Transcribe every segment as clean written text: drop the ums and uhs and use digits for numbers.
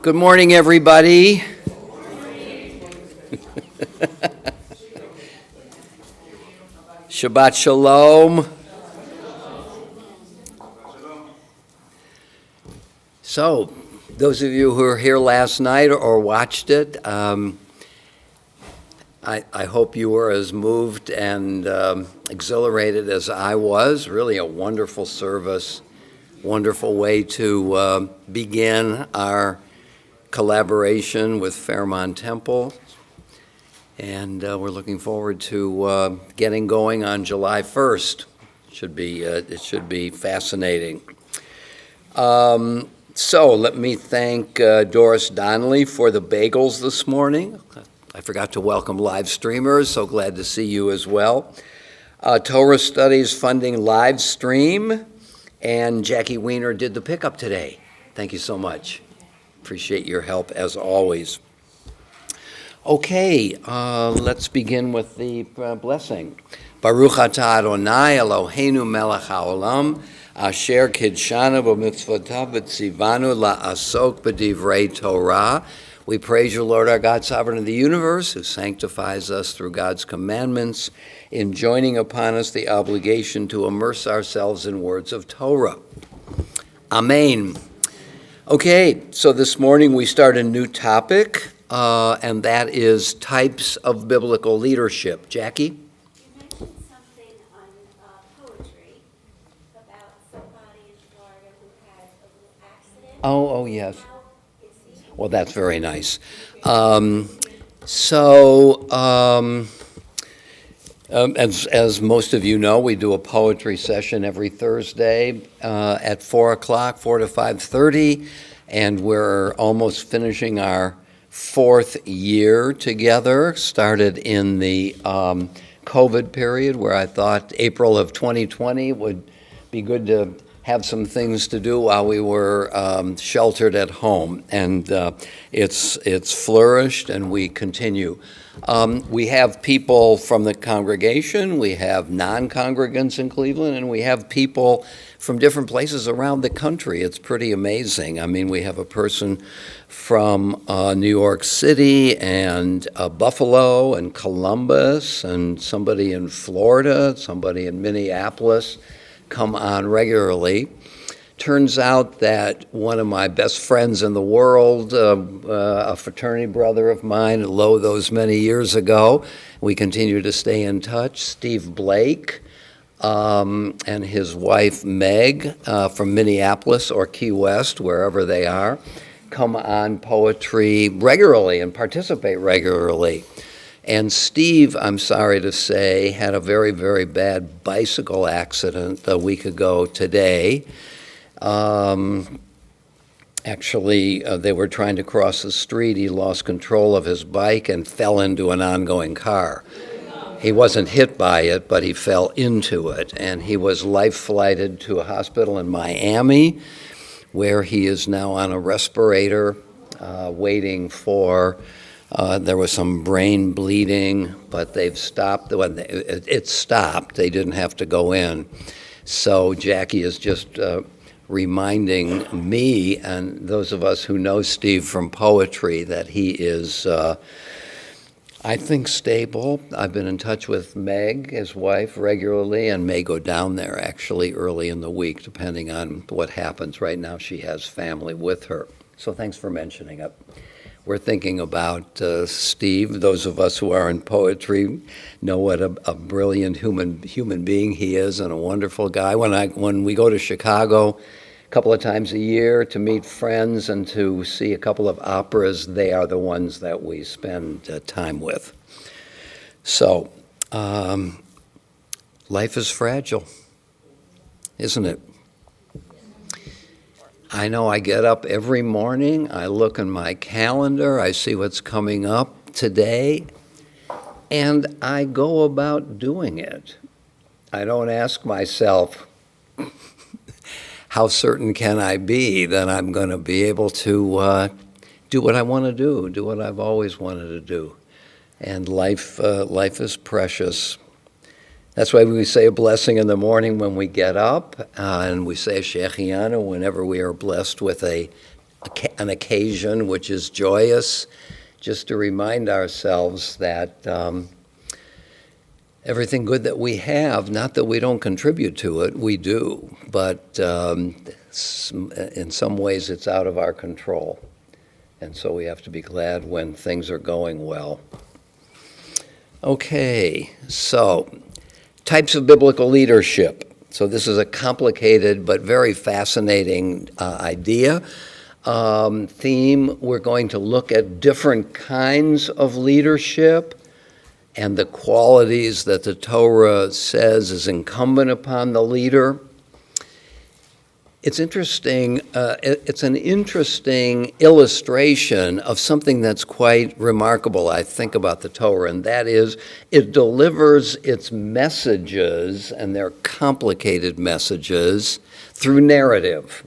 Good morning, everybody. Shabbat Shalom. So, those of you who were here last night or watched it, I hope you were as moved and exhilarated as I was. Really a wonderful service, wonderful way to begin our collaboration with Fairmont Temple. And we're looking forward to getting going on July 1st. It should be fascinating. So let me thank Doris Donnelly for the bagels this morning. I forgot to welcome live streamers, so glad to see you as well. Torah Study's funding live stream, and Jackie Weiner did the pickup today. Thank you so much. Appreciate your help as always. Okay, let's begin with the blessing. Baruch atah Adonai Eloheinu melech haolam asher kidshanu b'mitzvotav v'tzivanu la'asok b'divrei Torah. We praise you, Lord, our God, sovereign of the universe, who sanctifies us through God's commandments, in joining upon us the obligation to immerse ourselves in words of Torah. Amen. Okay, so this morning we start a new topic, and that is types of biblical leadership. Jackie? You mentioned something on poetry about somebody in Florida who had a little accident. Oh, yes. How is he? Well, that's very nice. As most of you know, we do a poetry session every Thursday at 4 o'clock, 4 to 5:30, and we're almost finishing our fourth year together. Started in the COVID period, where I thought April of 2020 would be good to have some things to do while we were sheltered at home, and it's flourished, and we continue. We have people from the congregation, we have non-congregants in Cleveland, and we have people from different places around the country. It's pretty amazing. I mean, we have a person from New York City and Buffalo and Columbus, and somebody in Florida, somebody in Minneapolis come on regularly. Turns out that one of my best friends in the world, a fraternity brother of mine, those many years ago, we continue to stay in touch, Steve Blake, and his wife Meg from Minneapolis or Key West, wherever they are, come on poetry regularly and participate regularly. And Steve, I'm sorry to say, had a very, very bad bicycle accident a week ago today. They were trying to cross the street. He lost control of his bike and fell into an ongoing car. He wasn't hit by it, but he fell into it. And he was life-flighted to a hospital in Miami, where he is now on a respirator, waiting for... there was some brain bleeding, but they've stopped. It stopped. They didn't have to go in. So Jackie is just reminding me and those of us who know Steve from poetry that he is, I think, stable. I've been in touch with Meg, his wife, regularly, and may go down there actually early in the week, depending on what happens. Right now she has family with her. So thanks for mentioning it. We're thinking about Steve. Those of us who are in poetry know what a brilliant human being he is, and a wonderful guy. When we go to Chicago a couple of times a year to meet friends and to see a couple of operas, they are the ones that we spend time with. So, life is fragile, isn't it? I know I get up every morning, I look in my calendar, I see what's coming up today, and I go about doing it. I don't ask myself, how certain can I be that I'm going to be able to do what I want to do what I've always wanted to do. And life is precious. That's why we say a blessing in the morning when we get up, and we say a Shechianu whenever we are blessed with a an occasion which is joyous, just to remind ourselves that everything good that we have, not that we don't contribute to it, we do, but in some ways it's out of our control. And so we have to be glad when things are going well. Okay, so types of biblical leadership. So this is a complicated but very fascinating idea. Theme, we're going to look at different kinds of leadership and the qualities that the Torah says is incumbent upon the leader. It's interesting, it's an interesting illustration of something that's quite remarkable, I think, about the Torah, and that is it delivers its messages, and they're complicated messages, through narrative.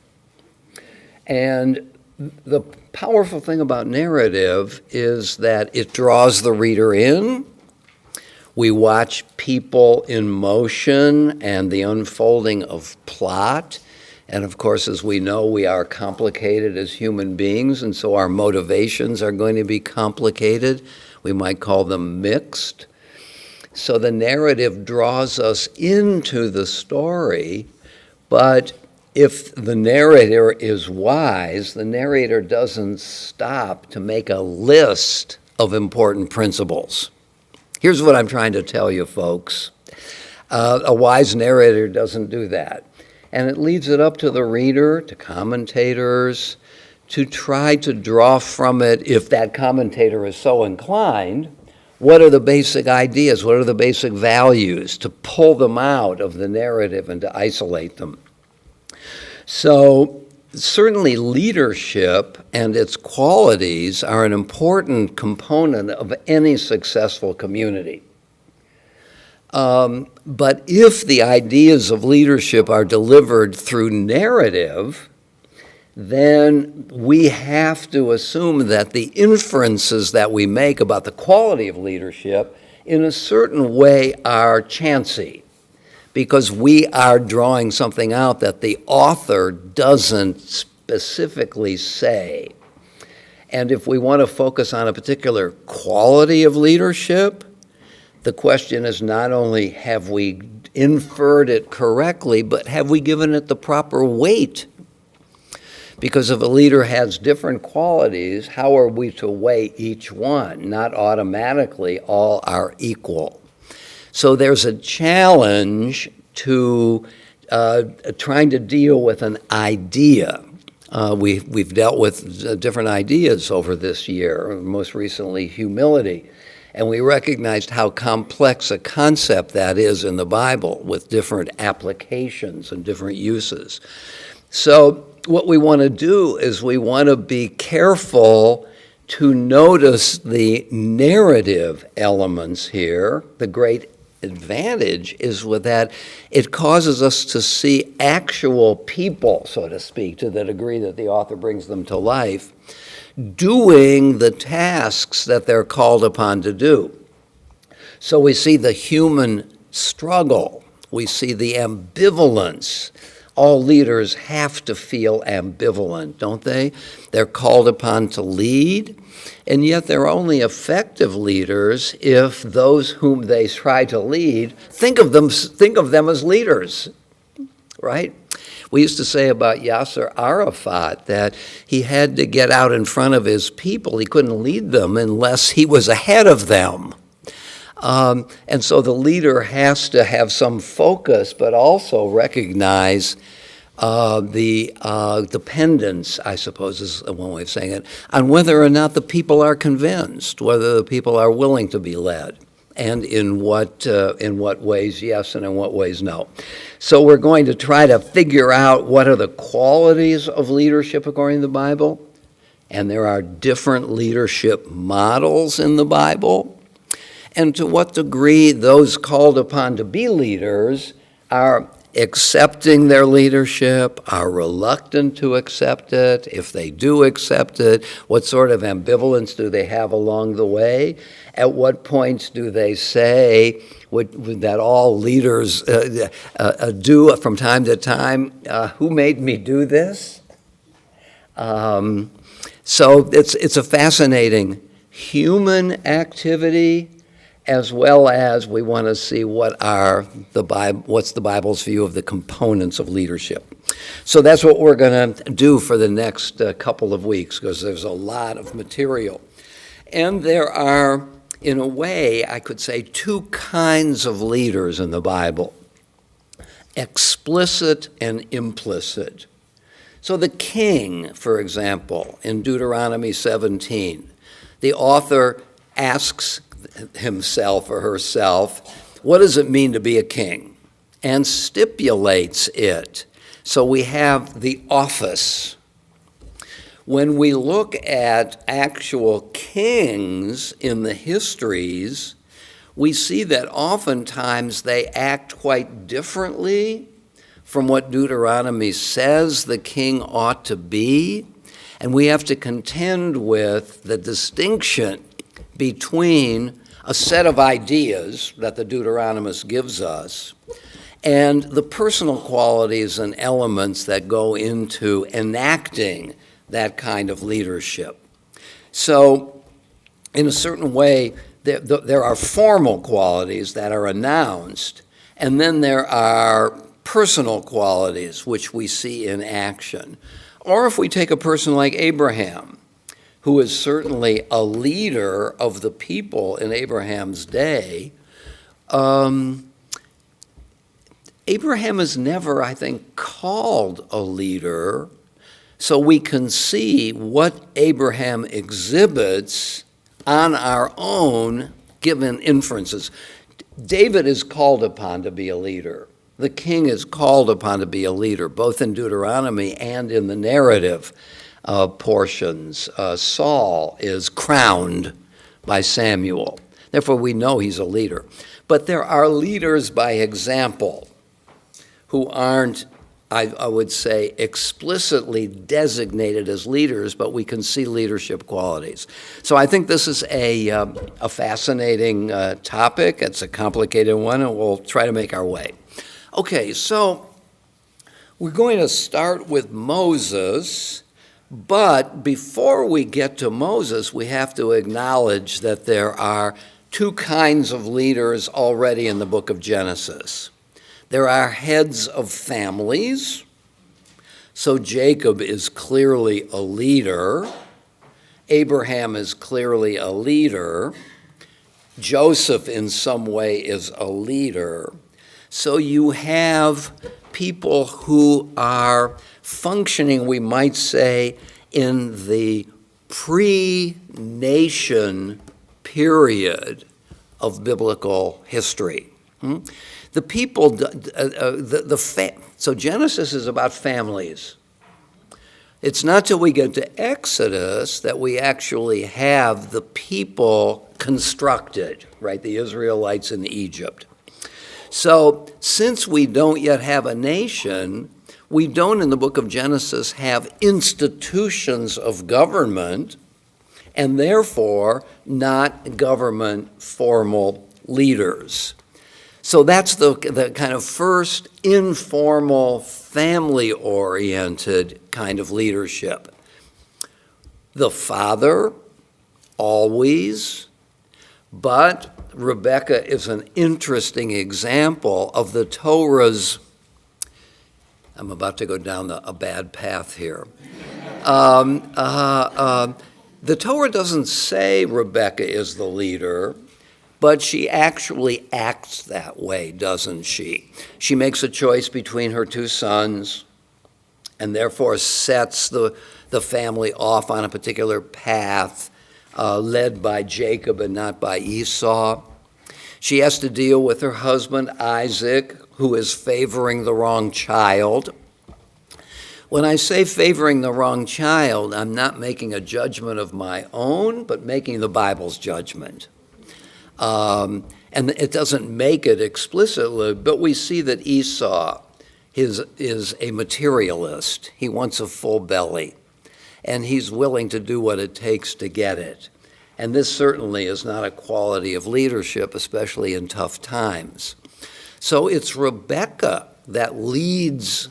And the powerful thing about narrative is that it draws the reader in. We watch people in motion and the unfolding of plot. And of course, as we know, we are complicated as human beings, and so our motivations are going to be complicated. We might call them mixed. So the narrative draws us into the story, but if the narrator is wise, the narrator doesn't stop to make a list of important principles. Here's what I'm trying to tell you, folks. A wise narrator doesn't do that. And it leaves it up to the reader, to commentators, to try to draw from it, if that commentator is so inclined, what are the basic ideas, what are the basic values, to pull them out of the narrative and to isolate them. So certainly leadership and its qualities are an important component of any successful community. But if the ideas of leadership are delivered through narrative, then we have to assume that the inferences that we make about the quality of leadership in a certain way are chancy, because we are drawing something out that the author doesn't specifically say. And if we want to focus on a particular quality of leadership, the question is not only have we inferred it correctly, but have we given it the proper weight? Because if a leader has different qualities, how are we to weigh each one? Not automatically all are equal. So there's a challenge to trying to deal with an idea. We've dealt with different ideas over this year, most recently humility. And we recognized how complex a concept that is in the Bible with different applications and different uses. So what we want to do is we want to be careful to notice the narrative elements here. The great advantage is with that it causes us to see actual people, so to speak, to the degree that the author brings them to life, doing the tasks that they're called upon to do. So we see the human struggle. We see the ambivalence. All leaders have to feel ambivalent, don't they? They're called upon to lead, and yet they're only effective leaders if those whom they try to lead think of them as leaders, right? We used to say about Yasser Arafat that he had to get out in front of his people. He couldn't lead them unless he was ahead of them. And so the leader has to have some focus, but also recognize the dependence, I suppose is one way of saying it, on whether or not the people are convinced, whether the people are willing to be led, and in what ways yes and in what ways no. So we're going to try to figure out what are the qualities of leadership according to the Bible, and there are different leadership models in the Bible, and to what degree those called upon to be leaders are accepting their leadership, are reluctant to accept it. If they do accept it, what sort of ambivalence do they have along the way? At what points do they say that all leaders do from time to time, who made me do this? So it's a fascinating human activity, as well as we want to see what's the Bible's view of the components of leadership. So that's what we're going to do for the next couple of weeks, because there's a lot of material. And there are, in a way, I could say, two kinds of leaders in the Bible: explicit and implicit. So the king, for example, in Deuteronomy 17, the author asks himself or herself, what does it mean to be a king? And stipulates it. So we have the office. When we look at actual kings in the histories, we see that oftentimes they act quite differently from what Deuteronomy says the king ought to be, and we have to contend with the distinction between a set of ideas that the Deuteronomist gives us and the personal qualities and elements that go into enacting that kind of leadership. So, in a certain way, there are formal qualities that are announced, and then there are personal qualities which we see in action. Or if we take a person like Abraham, who is certainly a leader of the people in Abraham's day, Abraham is never, I think, called a leader, so we can see what Abraham exhibits on our own, given inferences. David is called upon to be a leader. The king is called upon to be a leader, both in Deuteronomy and in the narrative portions. Saul is crowned by Samuel. Therefore, we know he's a leader. But there are leaders by example who aren't, I would say, explicitly designated as leaders, but we can see leadership qualities. So I think this is a fascinating topic. It's a complicated one, and we'll try to make our way. Okay, so we're going to start with Moses, but before we get to Moses, we have to acknowledge that there are two kinds of leaders already in the book of Genesis. There are heads of families. So Jacob is clearly a leader. Abraham is clearly a leader. Joseph in some way is a leader. So you have people who are functioning, we might say, in the pre-nation period of biblical history. The people, so Genesis is about families. It's not till we get to Exodus that we actually have the people constructed, right? The Israelites in Egypt. So since we don't yet have a nation, we don't in the book of Genesis have institutions of government, and therefore not government formal leaders. So that's the kind of first informal, family-oriented kind of leadership. The father, always, but Rebecca is an interesting example of the Torah's, I'm about to go down a bad path here. The Torah doesn't say Rebecca is the leader, but she actually acts that way, doesn't she? She makes a choice between her two sons and therefore sets the family off on a particular path led by Jacob and not by Esau. She has to deal with her husband, Isaac, who is favoring the wrong child. When I say favoring the wrong child, I'm not making a judgment of my own, but making the Bible's judgment. And it doesn't make it explicitly, but we see that Esau is a materialist. He wants a full belly, and he's willing to do what it takes to get it. And this certainly is not a quality of leadership, especially in tough times. So it's Rebecca that leads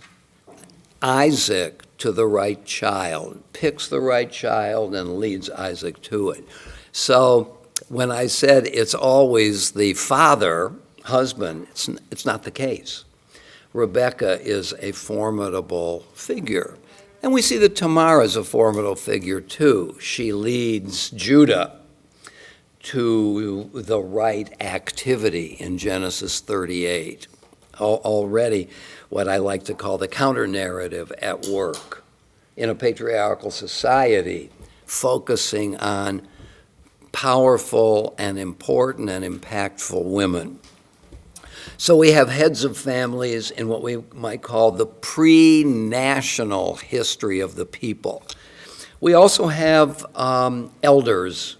Isaac to the right child, picks the right child and leads Isaac to it. So when I said it's always the father, husband, it's not the case. Rebecca is a formidable figure. And we see that Tamar is a formidable figure too. She leads Judah to the right activity in Genesis 38. Already what I like to call the counter-narrative at work in a patriarchal society, focusing on powerful and important and impactful women. So we have heads of families in what we might call the pre-national history of the people. We also have elders.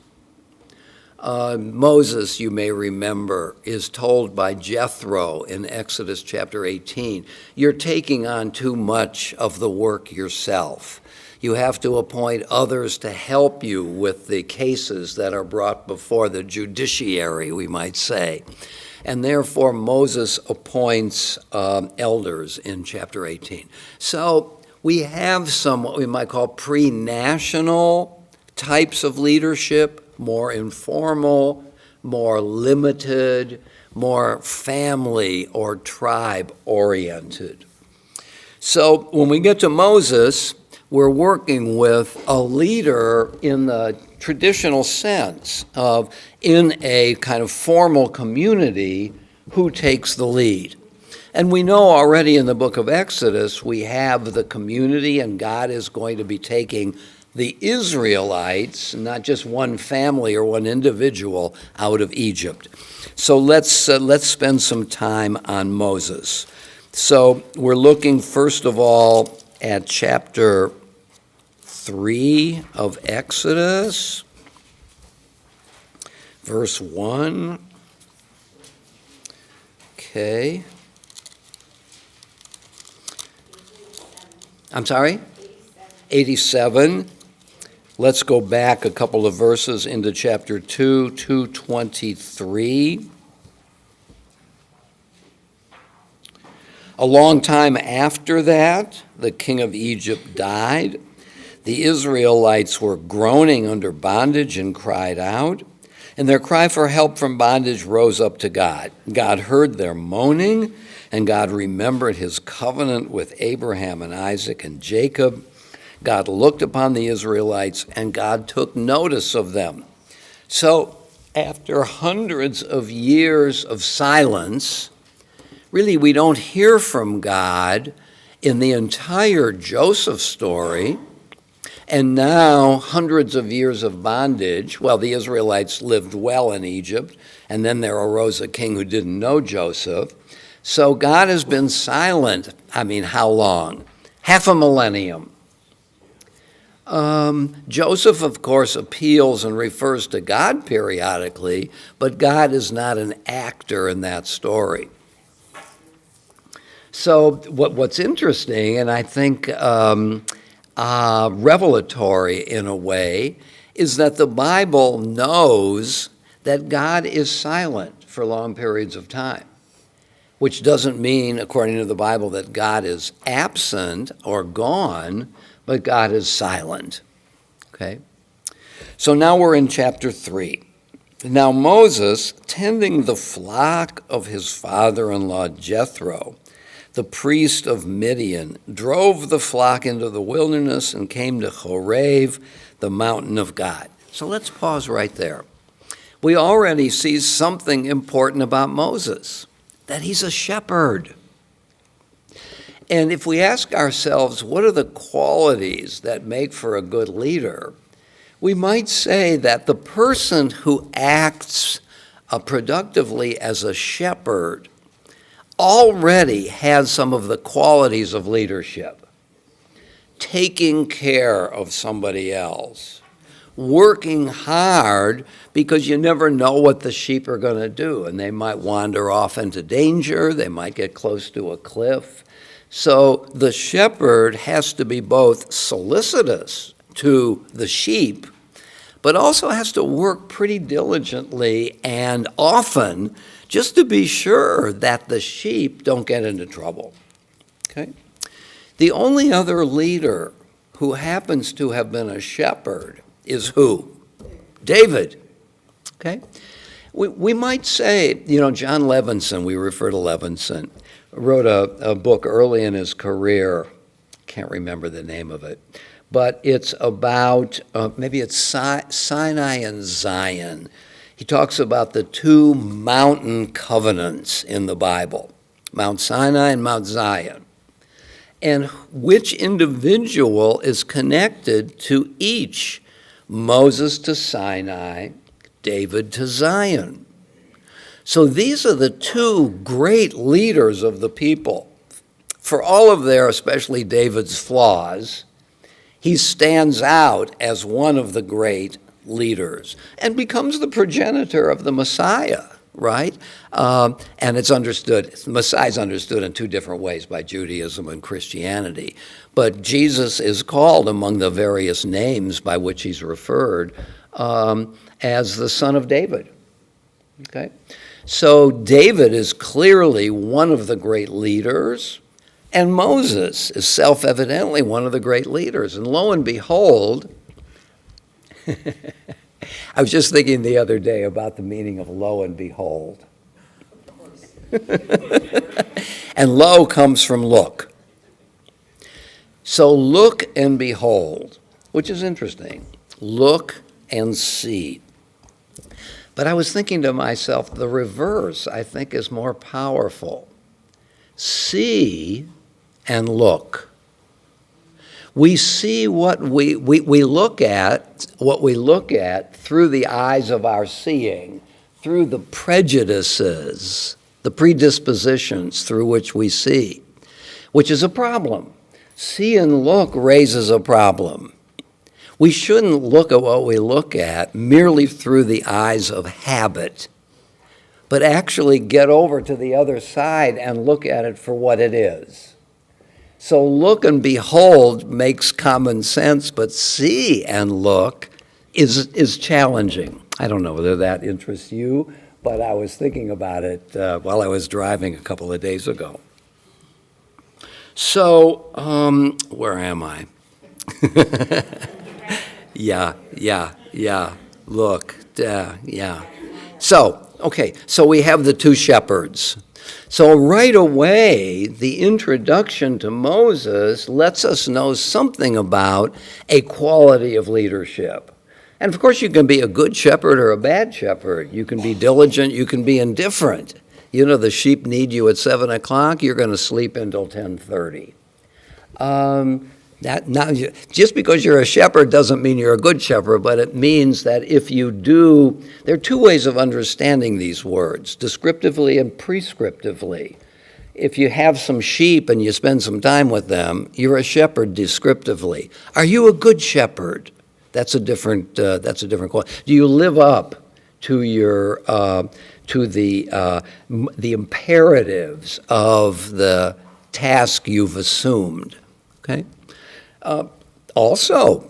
Moses, you may remember, is told by Jethro in Exodus chapter 18, you're taking on too much of the work yourself. You have to appoint others to help you with the cases that are brought before the judiciary, we might say. And therefore, Moses appoints elders in chapter 18. So we have some what we might call pre-national types of leadership, more informal, more limited, more family or tribe-oriented. So when we get to Moses, we're working with a leader in the traditional sense of in a kind of formal community who takes the lead. And we know already in the book of Exodus, we have the community and God is going to be taking the Israelites, not just one family or one individual, out of Egypt. So let's spend some time on Moses. So we're looking first of all at chapter 3 of Exodus, verse 1. Okay. I'm sorry? 87. Let's go back a couple of verses into chapter 2, 2:23. A long time after that, the king of Egypt died. The Israelites were groaning under bondage and cried out, and their cry for help from bondage rose up to God. God heard their moaning, and God remembered his covenant with Abraham and Isaac and Jacob. God looked upon the Israelites, and God took notice of them. So after hundreds of years of silence, really we don't hear from God in the entire Joseph story. And now, hundreds of years of bondage, well, the Israelites lived well in Egypt, and then there arose a king who didn't know Joseph. So God has been silent, how long? Half a millennium. Joseph, of course, appeals and refers to God periodically, but God is not an actor in that story. So what's interesting, and I think revelatory in a way, is that the Bible knows that God is silent for long periods of time, which doesn't mean, according to the Bible, that God is absent or gone, but God is silent. Okay? So now we're in chapter 3. Now Moses, tending the flock of his father-in-law Jethro, the priest of Midian, drove the flock into the wilderness and came to Horeb, the mountain of God. So let's pause right there. We already see something important about Moses, that he's a shepherd. And if we ask ourselves, what are the qualities that make for a good leader? We might say that the person who acts productively as a shepherd already has some of the qualities of leadership. Taking care of somebody else. Working hard because you never know what the sheep are going to do, and they might wander off into danger, they might get close to a cliff. So the shepherd has to be both solicitous to the sheep, but also has to work pretty diligently and often just to be sure that the sheep don't get into trouble. Okay? The only other leader who happens to have been a shepherd is who? David. Okay? We might say, John Levinson, we refer to Levinson, wrote a book early in his career. Can't remember the name of it. But it's about, maybe it's Sinai and Zion. He talks about the two mountain covenants in the Bible, Mount Sinai and Mount Zion, and which individual is connected to each. Moses to Sinai, David to Zion. So these are the two great leaders of the people. For all of their, especially David's flaws, he stands out as one of the great leaders and becomes the progenitor of the Messiah, right? And it's understood, Messiah is understood in two different ways by Judaism and Christianity. But Jesus is called among the various names by which he's referred as the son of David, okay? So David is clearly one of the great leaders, and Moses is self-evidently one of the great leaders. And lo and behold, I was just thinking the other day about the meaning of lo and behold. And lo comes from look. So look and behold, which is interesting. Look and see. But I was thinking to myself, the reverse, I think, is more powerful. See and look. We see what we look at through the eyes of our seeing, through the prejudices, the predispositions through which we see, which is a problem. See and look raises a problem. We shouldn't look at what we look at merely through the eyes of habit, but actually get over to the other side and look at it for what it is. So look and behold makes common sense, but see and look is challenging. I don't know whether that interests you, but I was thinking about it while I was driving a couple of days ago. So, where am I? Yeah, look, yeah. So, okay, so we have the two shepherds. So right away, the introduction to Moses lets us know something about a quality of leadership. And of course, you can be a good shepherd or a bad shepherd. You can be diligent, you can be indifferent. The sheep need you at 7 o'clock, you're going to sleep until 10:30. Just because you're a shepherd doesn't mean you're a good shepherd, but it means that if you do, there are two ways of understanding these words, descriptively and prescriptively. If you have some sheep and you spend some time with them, you're a shepherd descriptively. Are you a good shepherd? That's a different quality. Do you live up to your to the imperatives of the task you've assumed? Okay. Also,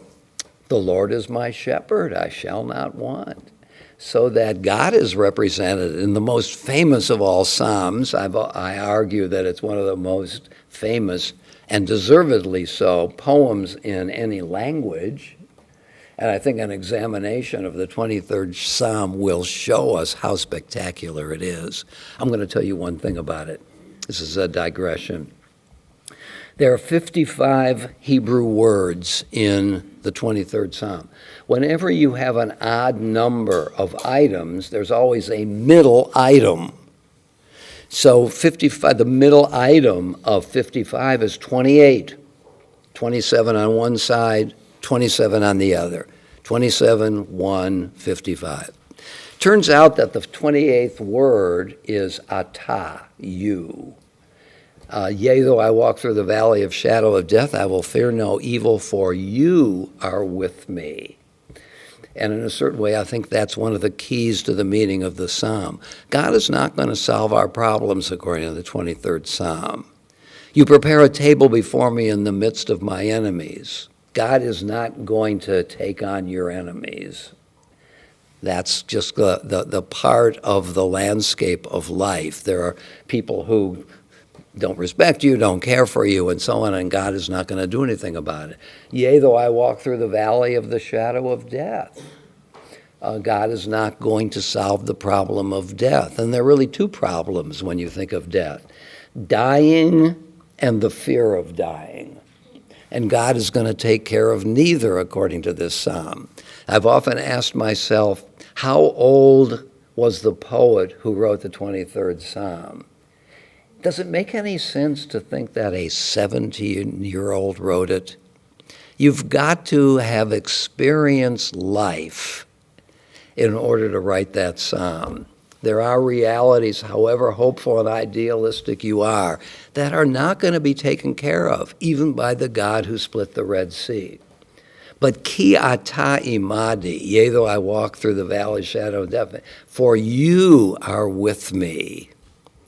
the Lord is my shepherd, I shall not want. So that God is represented in the most famous of all Psalms. I argue that it's one of the most famous, and deservedly so, poems in any language. And I think an examination of the 23rd Psalm will show us how spectacular it is. I'm going to tell you one thing about it. This is a digression. There are 55 Hebrew words in the 23rd Psalm. Whenever you have an odd number of items, there's always a middle item. So 55, the middle item of 55 is 28. 27 on one side, 27 on the other. 27, 1, 55. Turns out that the 28th word is atah, you. Yea, though I walk through the valley of shadow of death, I will fear no evil, for you are with me. And in a certain way, I think that's one of the keys to the meaning of the psalm. God is not going to solve our problems according to the 23rd Psalm. You prepare a table before me in the midst of my enemies. God is not going to take on your enemies. That's just the part of the landscape of life. There are people who don't respect you, don't care for you, and so on, and God is not going to do anything about it. Yea, though I walk through the valley of the shadow of death. God is not going to solve the problem of death. And there are really two problems when you think of death: dying and the fear of dying. And God is going to take care of neither, according to this psalm. I've often asked myself, how old was the poet who wrote the 23rd Psalm? Does it make any sense to think that a 17-year-old wrote it? You've got to have experienced life in order to write that psalm. There are realities, however hopeful and idealistic you are, that are not going to be taken care of, even by the God who split the Red Sea. But ki ata imadi, yea, though I walk through the valley shadow of death, for you are with me,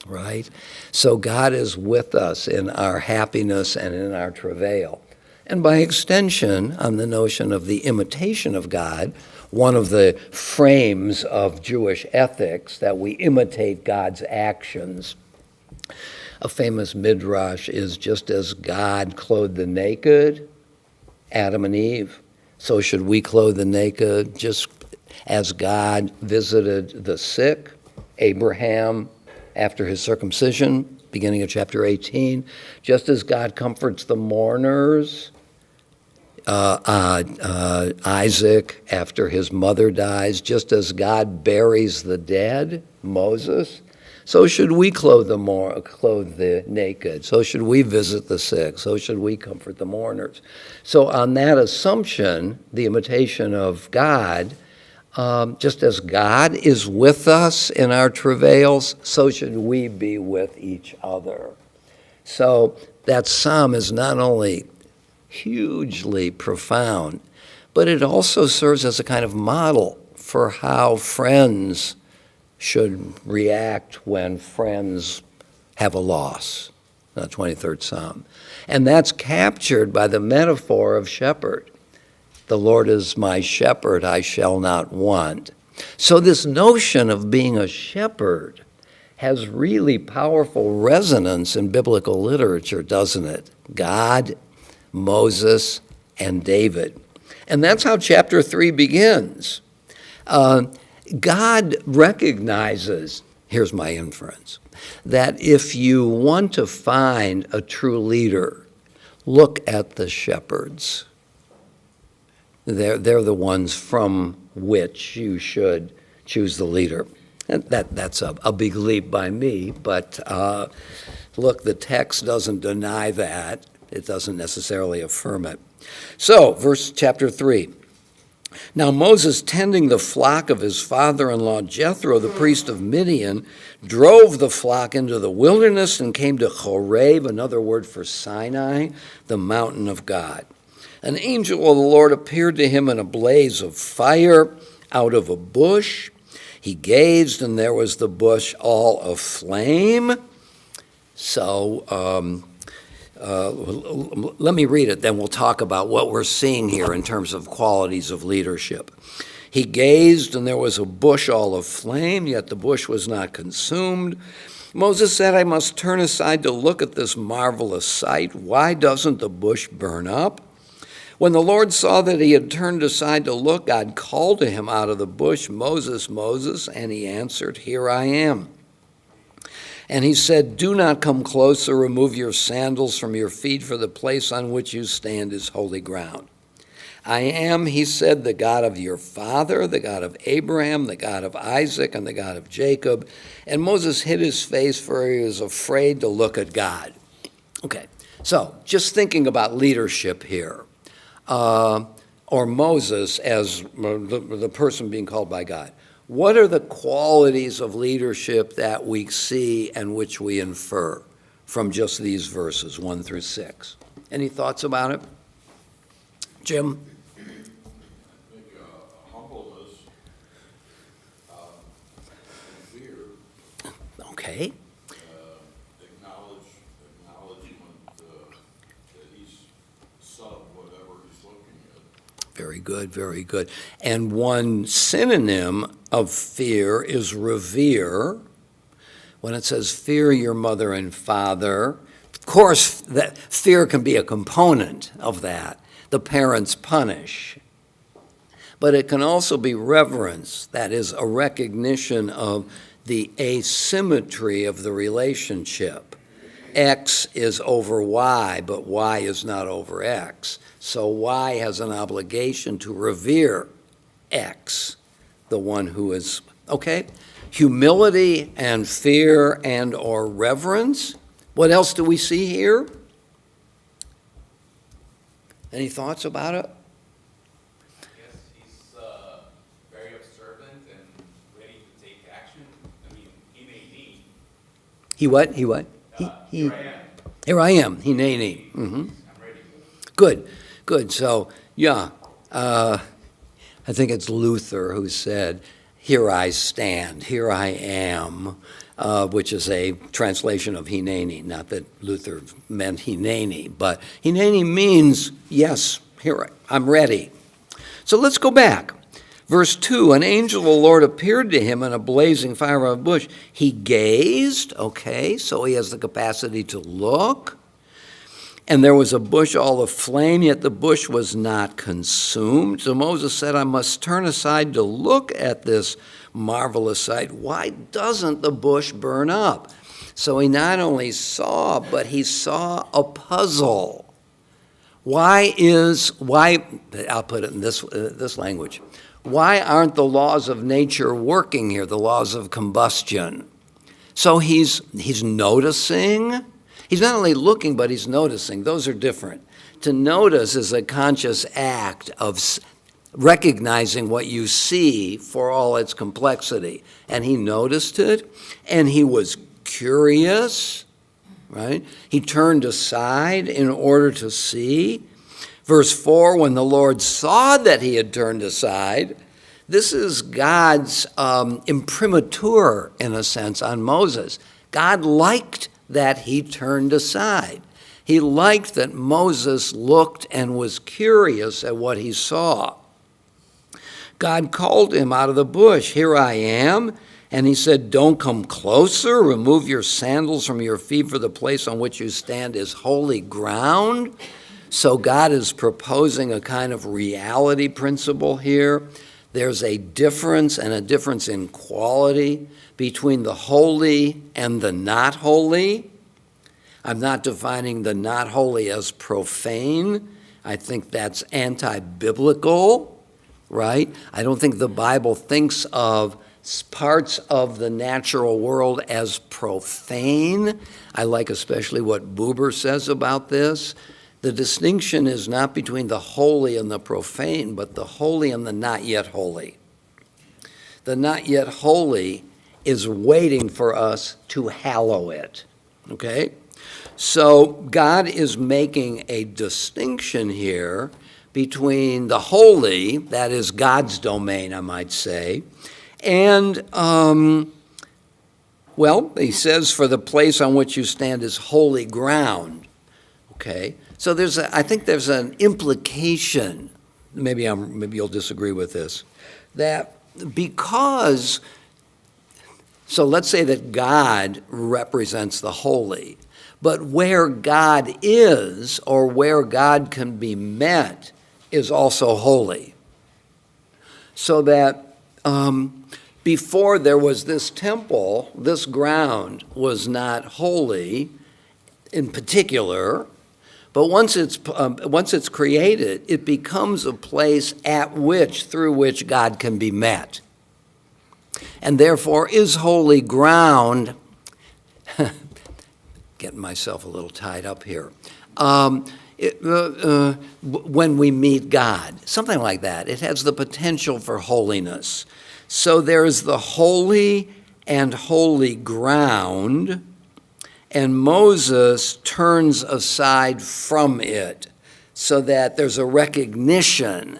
right? So God is with us in our happiness and in our travail. And by extension, on the notion of the imitation of God, one of the frames of Jewish ethics, that we imitate God's actions. A famous midrash is, just as God clothed the naked, Adam and Eve, so should we clothe the naked. Just as God visited the sick, Abraham, after his circumcision, beginning of chapter 18, just as God comforts the mourners, Isaac after his mother dies, just as God buries the dead, Moses, so should we clothe the naked, so should we visit the sick, so should we comfort the mourners. So on that assumption, the imitation of God, just as God is with us in our travails, so should we be with each other. So that psalm is not only hugely profound, but it also serves as a kind of model for how friends should react when friends have a loss, the 23rd Psalm. And that's captured by the metaphor of shepherd. The Lord is my shepherd, I shall not want. So this notion of being a shepherd has really powerful resonance in biblical literature, doesn't it? God, Moses, and David. And that's how chapter 3 begins. God recognizes, here's my inference, that if you want to find a true leader, look at the shepherds. They're the ones from which you should choose the leader. And that's a big leap by me, but look, the text doesn't deny that. It doesn't necessarily affirm it. So, chapter 3. Now Moses, tending the flock of his father-in-law Jethro, the priest of Midian, drove the flock into the wilderness and came to Horeb, another word for Sinai, the mountain of God. An angel of the Lord appeared to him in a blaze of fire out of a bush. He gazed, and there was the bush all aflame. So, let me read it, then we'll talk about what we're seeing here in terms of qualities of leadership. He gazed, and there was a bush all aflame, yet the bush was not consumed. Moses said, I must turn aside to look at this marvelous sight. Why doesn't the bush burn up? When the Lord saw that he had turned aside to look, God called to him out of the bush, Moses, Moses, and he answered, Here I am. And he said, Do not come closer, remove your sandals from your feet, for the place on which you stand is holy ground. I am, he said, the God of your father, the God of Abraham, the God of Isaac, and the God of Jacob. And Moses hid his face, for he was afraid to look at God. Okay, so just thinking about leadership here, or Moses as the person being called by God. What are the qualities of leadership that we see and which we infer from just these verses, 1 through 6? Any thoughts about it? Jim? I think humbleness, fear, Okay. acknowledgement that he's sub whatever he's looking at. Very good, very good. And one synonym of fear is revere. When it says fear your mother and father, of course, that fear can be a component of that. The parents punish. But it can also be reverence, that is, a recognition of the asymmetry of the relationship. X is over Y, but Y is not over X. So Y has an obligation to revere X, the one who is, okay? Humility and fear and or reverence. What else do we see here? Any thoughts about it? Yes, he's very observant and ready to take action. I mean, he may need. He what? He what? Here I am. Here I am. Hineni. Mm-hmm. I'm ready. Good, good. So, yeah, I think it's Luther who said, here I stand, here I am, which is a translation of Hineni. Not that Luther meant Hineni, but Hineni means, yes, here I'm ready. So let's go back. Verse 2, an angel of the Lord appeared to him in a blazing fire of a bush. He gazed, okay, so he has the capacity to look. And there was a bush all aflame, yet the bush was not consumed. So Moses said, I must turn aside to look at this marvelous sight. Why doesn't the bush burn up? So he not only saw, but he saw a puzzle. Why, I'll put it in this language. Why aren't the laws of nature working here, the laws of combustion? So he's noticing. He's not only looking, but he's noticing. Those are different. To notice is a conscious act of recognizing what you see for all its complexity. And he noticed it, and he was curious, right? He turned aside in order to see. Verse 4, when the Lord saw that he had turned aside, this is God's imprimatur, in a sense, on Moses. God liked that he turned aside. He liked that Moses looked and was curious at what he saw. God called him out of the bush, here I am. And he said, don't come closer. Remove your sandals from your feet, for the place on which you stand is holy ground. So God is proposing a kind of reality principle here. There's a difference, and a difference in quality, between the holy and the not holy. I'm not defining the not holy as profane. I think that's anti-biblical, right? I don't think the Bible thinks of parts of the natural world as profane. I like especially what Buber says about this. The distinction is not between the holy and the profane, but the holy and the not yet holy. The not yet holy is waiting for us to hallow it, okay? So God is making a distinction here between the holy, that is God's domain, I might say, and, he says, for the place on which you stand is holy ground, okay? So I think there's an implication, maybe you'll disagree with this, that because, so let's say that God represents the holy, but where God is, or where God can be met, is also holy. So that before there was this temple, this ground was not holy in particular, but once it's created, it becomes a place through which God can be met. And therefore is holy ground, getting myself a little tied up here, when we meet God, something like that. It has the potential for holiness. So there's the holy and holy ground, and Moses turns aside from it so that there's a recognition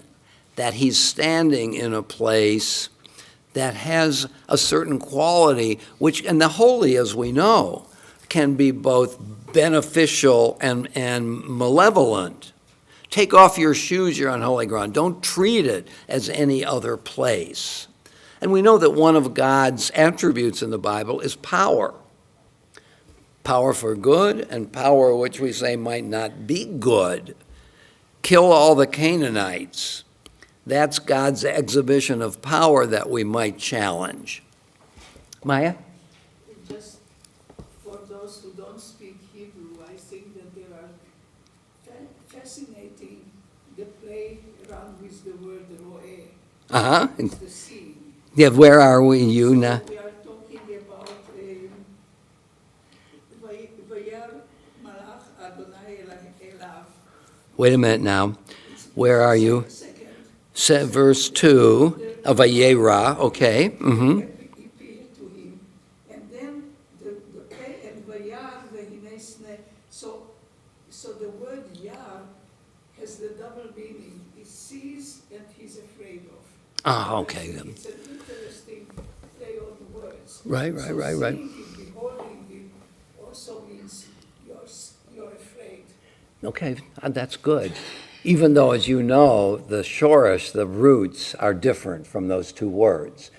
that he's standing in a place that has a certain quality, and the holy, as we know, can be both beneficial and malevolent. Take off your shoes, you're on holy ground. Don't treat it as any other place. And we know that one of God's attributes in the Bible is power. Power for good and power which we say might not be good. Kill all the Canaanites. That's God's exhibition of power that we might challenge. Maya? Just for those who don't speak Hebrew, I think that there are fascinating the play around with the word ro'eh. Uh-huh. It's the sea. Yeah, where are we, you now? We are talking about Vayar Malach Adonai Elav. Wait a minute now. Where are you? Second. Verse 2 of Vayera, okay. Mm-hmm. He appeared to him. And then the play and Vayar Vehinesne. So the word Yar has the double meaning. He sees and he's afraid of. Oh, okay. It's an interesting play on words. Right. So seeing him, beholding him, also means you're afraid. Okay, that's good. Even though, as you know, the shorish, the roots, are different from those two words.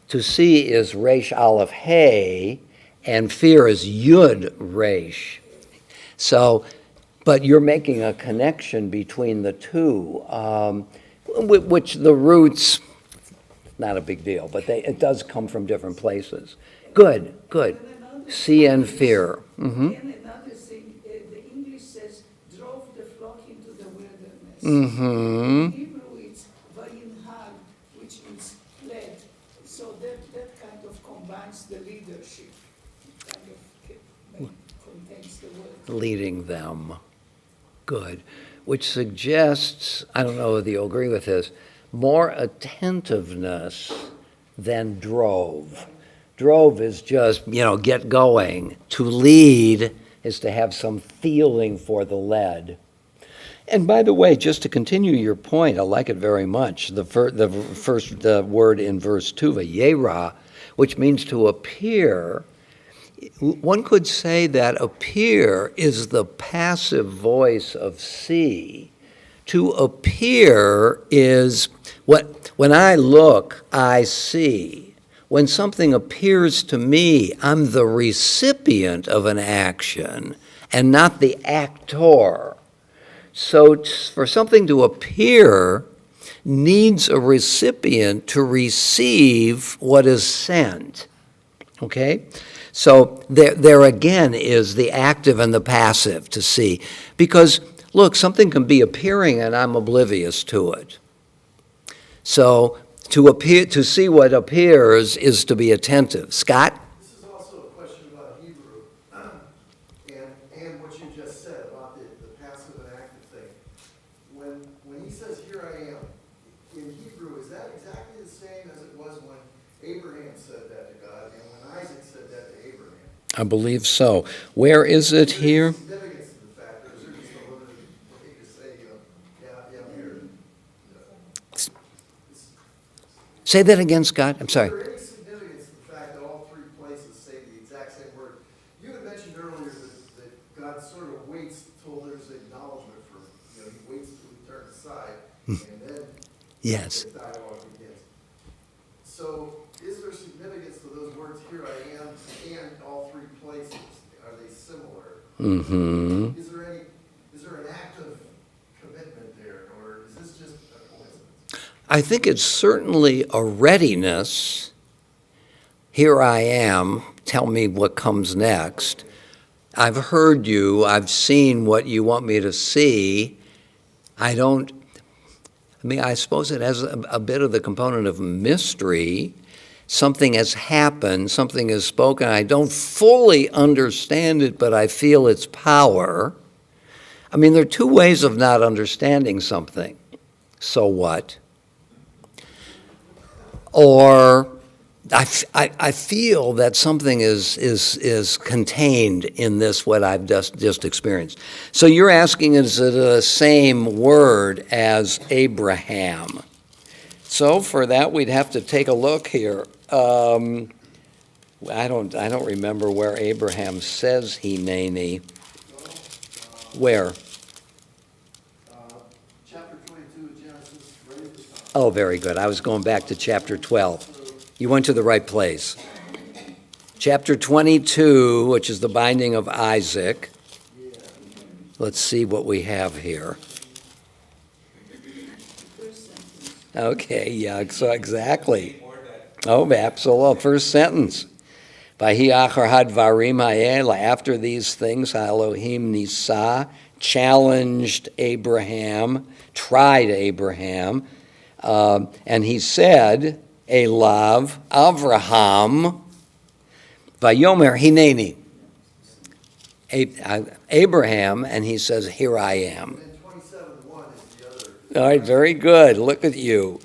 To see is resh aleph hey, and fear is yud resh. So, but you're making a connection between the two, which the roots, not a big deal, but it does come from different places. Good. See and fear. Mm-hmm. And another thing, the English says, drove the flock into the wilderness. Mm-hmm. In Hebrew, it's vayinhag, which means led. So that kind of combines the leadership. It kind of contains the word. Leading them. Good. Which suggests, I don't know whether you agree with this, more attentiveness than drove. Drove is just, get going. To lead is to have some feeling for the led. And by the way, just to continue your point, I like it very much. The first word in verse 2, Vayera, which means to appear. One could say that appear is the passive voice of see. To appear is when I look, I see. When something appears to me, I'm the recipient of an action and not the actor. So for something to appear needs a recipient to receive what is sent. Okay? So there again is the active and the passive to see. Because, look, something can be appearing and I'm oblivious to it. So to see what appears is to be attentive. Scott? This is also a question about Hebrew and what you just said about the passive and active thing. When he says, here I am, in Hebrew, is that exactly the same as it was when Abraham said that to God and when Isaac said that to Abraham? I believe so. Where is it here? Significance to the fact, or is there just a limited way to say, yeah, I'm here? Say that again, Scott. I'm sorry. Is there any significance to the fact that all three places say the exact same word? You had mentioned earlier that God sort of waits till there's acknowledgement for, he waits till we turn aside, and then Yes. the dialogue begins. So is there significance to those words, here I am, and all three places? Are they similar? Mm-hmm. Is there an act of commitment there, or is this just a coincidence? I think it's certainly a readiness. Here I am, tell me what comes next. I've heard you, I've seen what you want me to see. I suppose it has a bit of the component of mystery. Something has happened, something is spoken. I don't fully understand it, but I feel its power. There are two ways of not understanding something. So what? Or I feel that something is contained in this, what I've just experienced. So you're asking, is it the same word as Abraham? So for that, we'd have to take a look here. I don't remember where Abraham says hineni. Where? Chapter 22 of Genesis, right at the top. Oh, very good. I was going back to chapter 12. You went to the right place. Chapter 22, which is the binding of Isaac. Let's see what we have here. First sentence. Okay, yeah, so exactly. Oh, absolutely. First sentence. Vahi achar hadvarim ha'el, after these things, Elohim Nisa challenged Abraham, tried Abraham, and he said, Elav, Avraham, Vayomer Hineni. Abraham, and he says, here I am. And then 27:1 is the other. All right, very good. Look at you.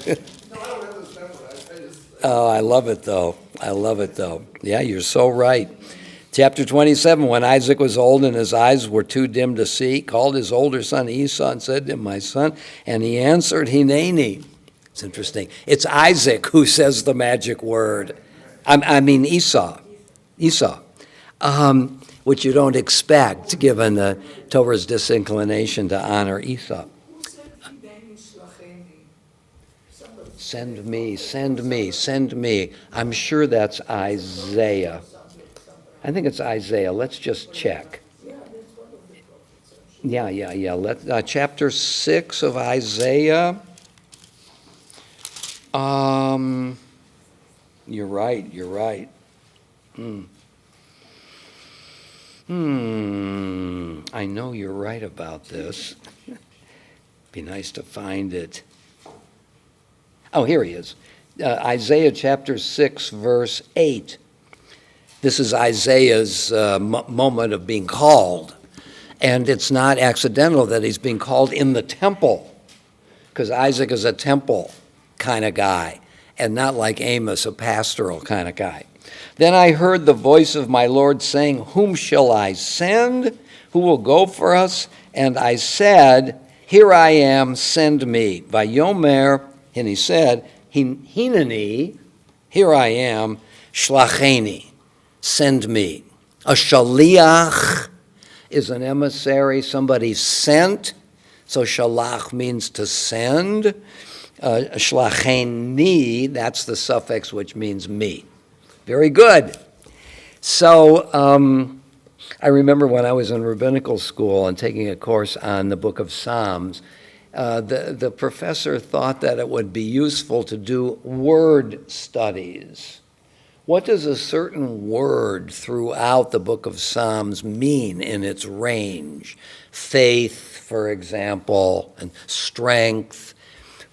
No, I don't have those memorized, I just. Oh, I love it, though. I love it, though. Yeah, you're so right. Chapter 27, when Isaac was old and his eyes were too dim to see, called his older son Esau and said to him, my son, and he answered, Hineni. It's interesting. It's Isaac who says the magic word. I mean Esau. Which you don't expect, given the Torah's disinclination to honor Esau. Who said Hideni Shlacheni? Somebody Send me, send me, send me. I'm sure that's Isaiah. I think it's Isaiah. Let's just check. Yeah, that's one of the prophets. Yeah. Chapter 6 of Isaiah. You're right. I know you're right about this. Be nice to find it. Oh, here he is. Isaiah chapter 6, verse 8. This is Isaiah's moment of being called. And it's not accidental that he's being called in the temple, because Isaac is a temple kind of guy, and not like Amos, a pastoral kind of guy. Then I heard the voice of my Lord saying, whom shall I send? Who will go for us? And I said, here I am, send me. Vayomer, and he said, Hineni, here I am, shlacheni, send me. A shaliach is an emissary, somebody sent. So shalach means to send. Shlacheni, that's the suffix which means me. Very good. So I remember when I was in rabbinical school and taking a course on the book of Psalms, the professor thought that it would be useful to do word studies. What does a certain word throughout the book of Psalms mean in its range? Faith, for example, and strength.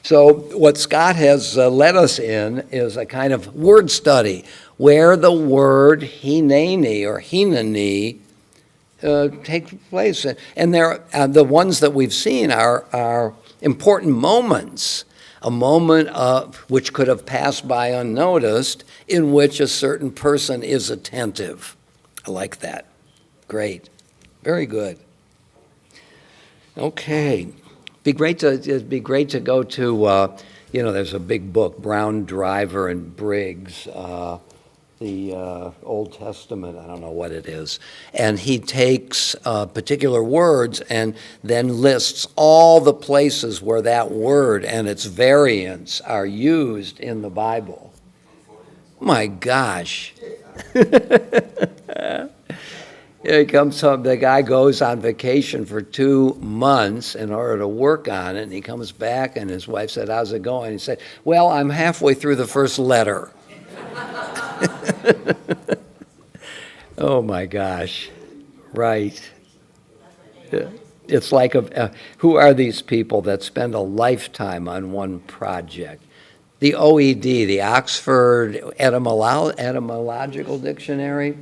So what Scott has led us in is a kind of word study where the word hineni or hineni takes place. And the ones that we've seen are important moments, a moment which could have passed by unnoticed, in which a certain person is attentive. I like that. Great. Very good. Okay. It'd be great to go to, there's a big book, Brown, Driver, and Briggs, the Old Testament, I don't know what it is. And he takes particular words and then lists all the places where that word and its variants are used in the Bible. My gosh. Here comes the guy goes on vacation for 2 months in order to work on it, and he comes back, and his wife said, how's it going? He said, well, I'm halfway through the first letter. Oh, my gosh. Right. It's like, who are these people that spend a lifetime on one project? The OED, the Oxford Etymological Dictionary,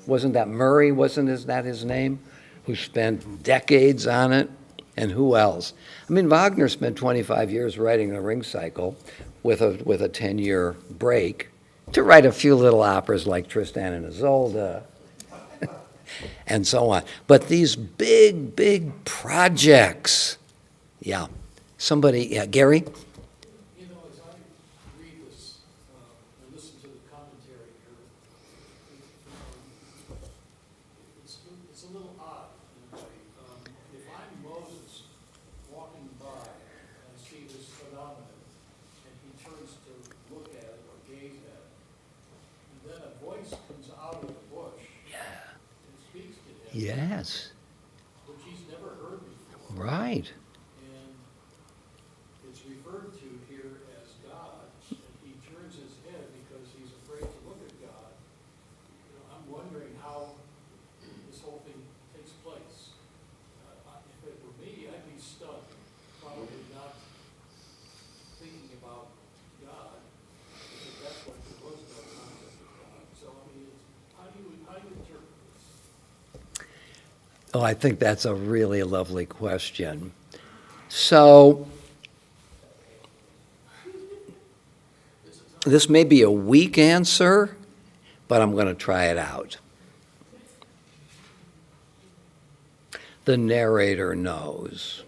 wasn't that Murray, that his name, who spent decades on it? And who else? I mean, Wagner spent 25 years writing the Ring Cycle with a 10-year break to write a few little operas like Tristan and Isolde and so on. But these big projects, yeah. Gary? You know, as I read this, and listen to the commentary here, it's a little odd in a way. If I'm Moses walking by and I see this phenomenon, and he turns to look at it or gaze at it, and then a Yes, which he's never heard before. right. And it's referred to here as God, and he turns his head because he's afraid to look at God. You know, I'm wondering how this whole thing takes place. If it were me, I'd be stunned, probably not thinking about God, because at that point there was no concept of God. So, I mean, how do you interpret this? Oh, I think that's a really lovely question. So, this may be a weak answer, but I'm going to try it out. The narrator knows.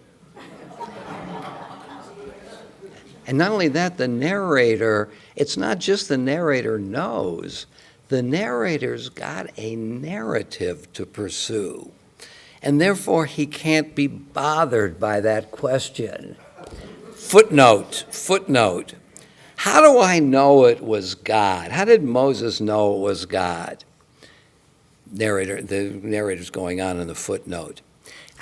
And not only that, the narrator, it's not just the narrator knows, the narrator's got a narrative to pursue. And therefore, he can't be bothered by that question. Footnote. How do I know it was God? How did Moses know it was God? The narrator's going on in the footnote.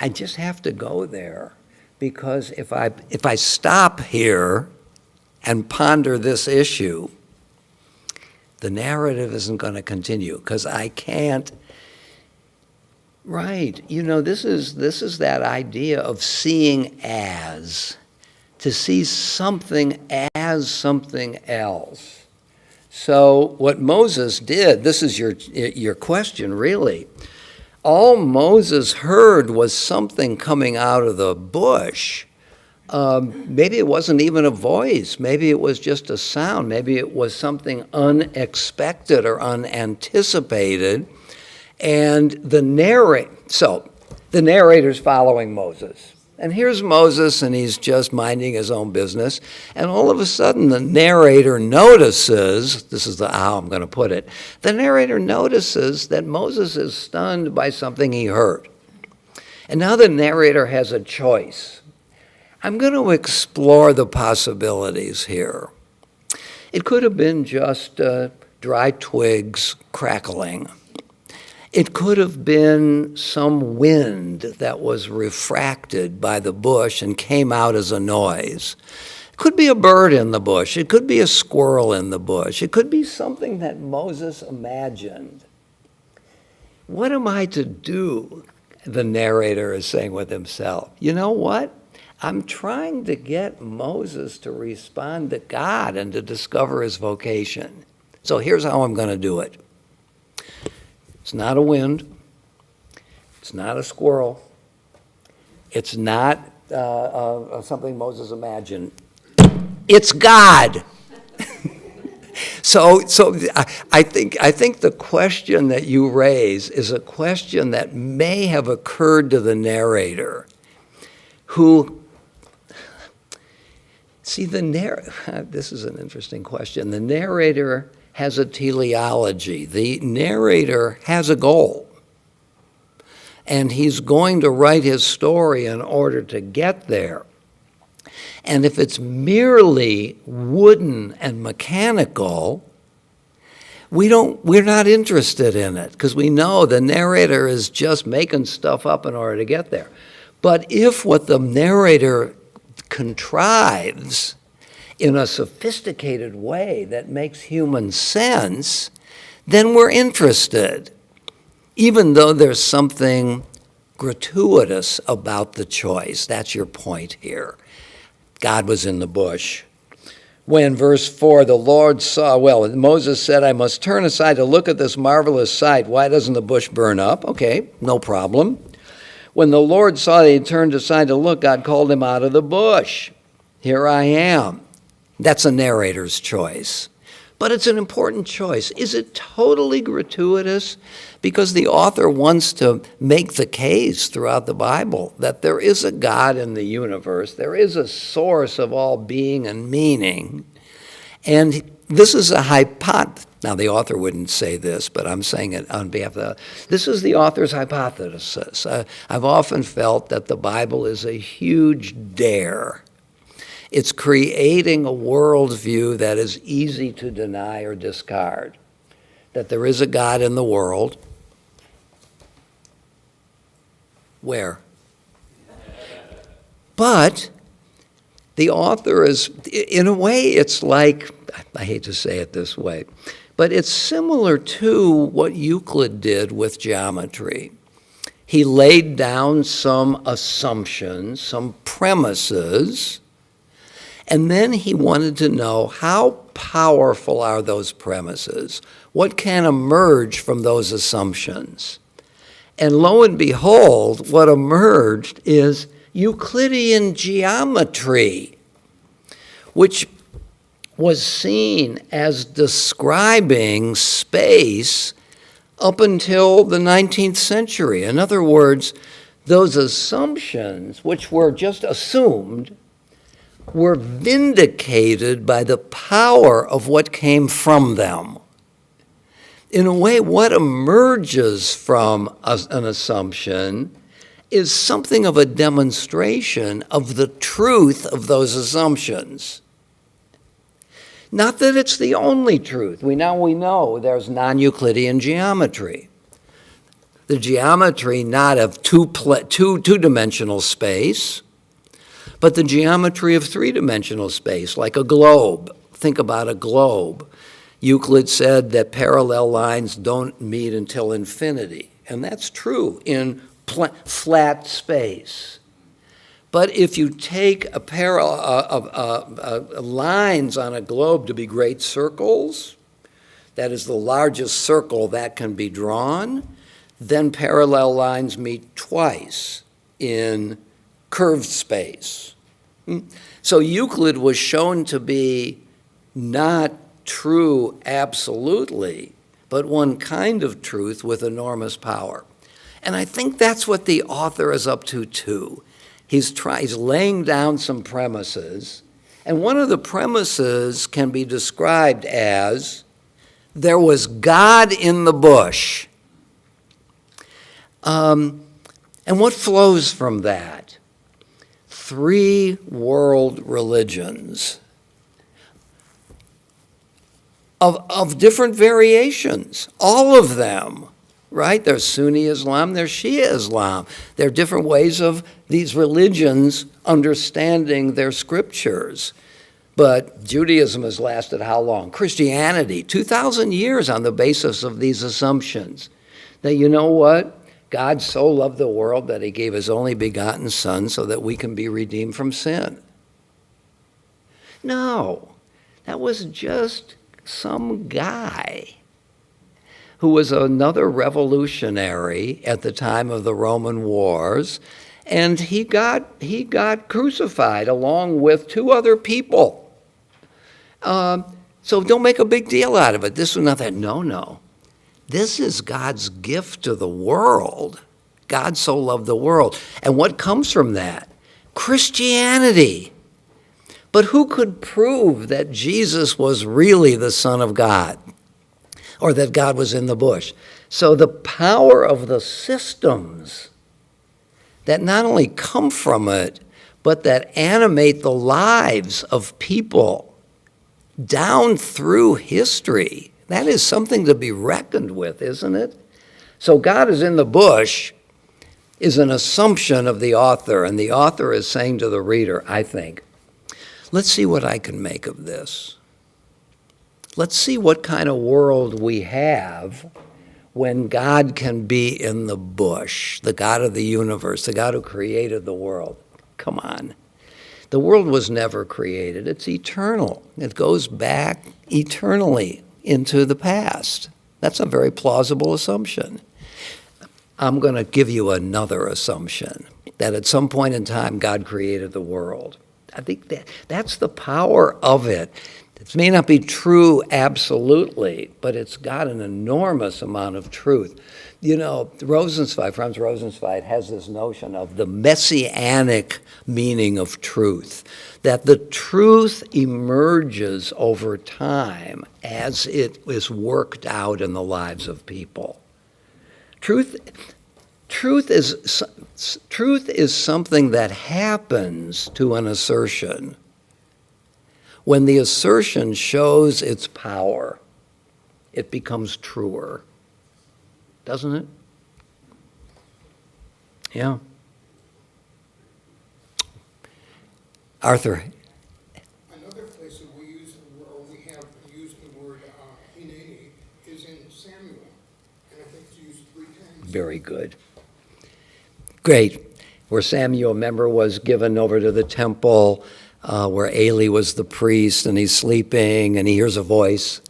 I just have to go there because if I stop here and ponder this issue, the narrative isn't going to continue because I can't. Right. You know, this is that idea of seeing as, to see something as something else. So what Moses did, this is your question, really. All Moses heard was something coming out of the bush. Maybe it wasn't even a voice. Maybe it was just a sound. Maybe it was something unexpected or unanticipated. And the narrator's following Moses. And here's Moses, and he's just minding his own business. And all of a sudden, the narrator notices, this is how I'm going to put it, the narrator notices that Moses is stunned by something he heard. And now the narrator has a choice. I'm going to explore the possibilities here. It could have been just dry twigs crackling. It could have been some wind that was refracted by the bush and came out as a noise. It could be a bird in the bush. It could be a squirrel in the bush. It could be something that Moses imagined. What am I to do? The narrator is saying with himself. You know what? I'm trying to get Moses to respond to God and to discover his vocation. So here's how I'm going to do it. It's not a wind. It's not a squirrel. It's not something Moses imagined. It's God. So I think the question that you raise is a question that may have occurred to the narrator, who, see, this is an interesting question. The narrator has a teleology. The narrator has a goal. And he's going to write his story in order to get there. And if it's merely wooden and mechanical, we're not interested in it because we know the narrator is just making stuff up in order to get there. But if what the narrator contrives in a sophisticated way that makes human sense, then we're interested, even though there's something gratuitous about the choice. That's your point here. God was in the bush. When, verse 4, the Lord saw, Moses said, I must turn aside to look at this marvelous sight. Why doesn't the bush burn up? Okay, no problem. When the Lord saw that he turned aside to look, God called him out of the bush. Here I am. That's a narrator's choice. But it's an important choice. Is it totally gratuitous? Because the author wants to make the case throughout the Bible that there is a God in the universe. There is a source of all being and meaning. And this is a hypothesis. Now, the author wouldn't say this, but I'm saying it on behalf of this is the author's hypothesis. I've often felt that the Bible is a huge dare. It's creating a worldview that is easy to deny or discard, that there is a God in the world, Where? But the author is, in a way, it's like, I hate to say it this way, but it's similar to what Euclid did with geometry. He laid down some assumptions, some premises, and then he wanted to know how powerful are those premises? What can emerge from those assumptions? And lo and behold, what emerged is Euclidean geometry, which was seen as describing space up until the 19th century. In other words, those assumptions, which were just assumed, were vindicated by the power of what came from them. In a way, what emerges from an assumption is something of a demonstration of the truth of those assumptions. Not that it's the only truth. We know there's non-Euclidean geometry. The geometry not of two-dimensional space, but the geometry of three-dimensional space, like a globe. Think about a globe. Euclid said that parallel lines don't meet until infinity, and that's true in flat space. But if you take lines on a globe to be great circles, that is the largest circle that can be drawn, then parallel lines meet twice in curved space. So Euclid was shown to be not true absolutely, but one kind of truth with enormous power. And I think that's what the author is up to too. He's laying down some premises, and one of the premises can be described as there was God in the bush. And what flows from that? 3 world religions of different variations, all of them. Right? There's Sunni Islam, there's Shia Islam. There are different ways of these religions understanding their scriptures. But Judaism has lasted how long? Christianity, 2,000 years on the basis of these assumptions. That you know what? God so loved the world that he gave his only begotten Son so that we can be redeemed from sin. No, that was just some guy who was another revolutionary at the time of the Roman wars, and he got crucified along with 2 other people. So don't make a big deal out of it. This or not that. No. This is God's gift to the world. God so loved the world. And what comes from that? Christianity. But who could prove that Jesus was really the Son of God? Or that God was in the bush. So the power of the systems that not only come from it, but that animate the lives of people down through history, that is something to be reckoned with, isn't it? So God is in the bush is an assumption of the author, and the author is saying to the reader, I think, let's see what I can make of this. Let's see what kind of world we have when God can be in the bush, the God of the universe, the God who created the world. Come on. The world was never created. It's eternal. It goes back eternally into the past. That's a very plausible assumption. I'm going to give you another assumption, that at some point in time God created the world. I think that's the power of it. It may not be true absolutely, but it's got an enormous amount of truth. You know, Franz Rosenzweig has this notion of the messianic meaning of truth, that the truth emerges over time as it is worked out in the lives of people. Truth is something that happens to an assertion when the assertion shows its power. It becomes truer, doesn't it? Yeah. Arthur, Another place that we use, or we have used the word hineni is in Samuel, and I think it's used 3 times. very good. Great. Where Samuel, remember, was given over to the temple, where Eli was the priest, and he's sleeping, and he hears a voice.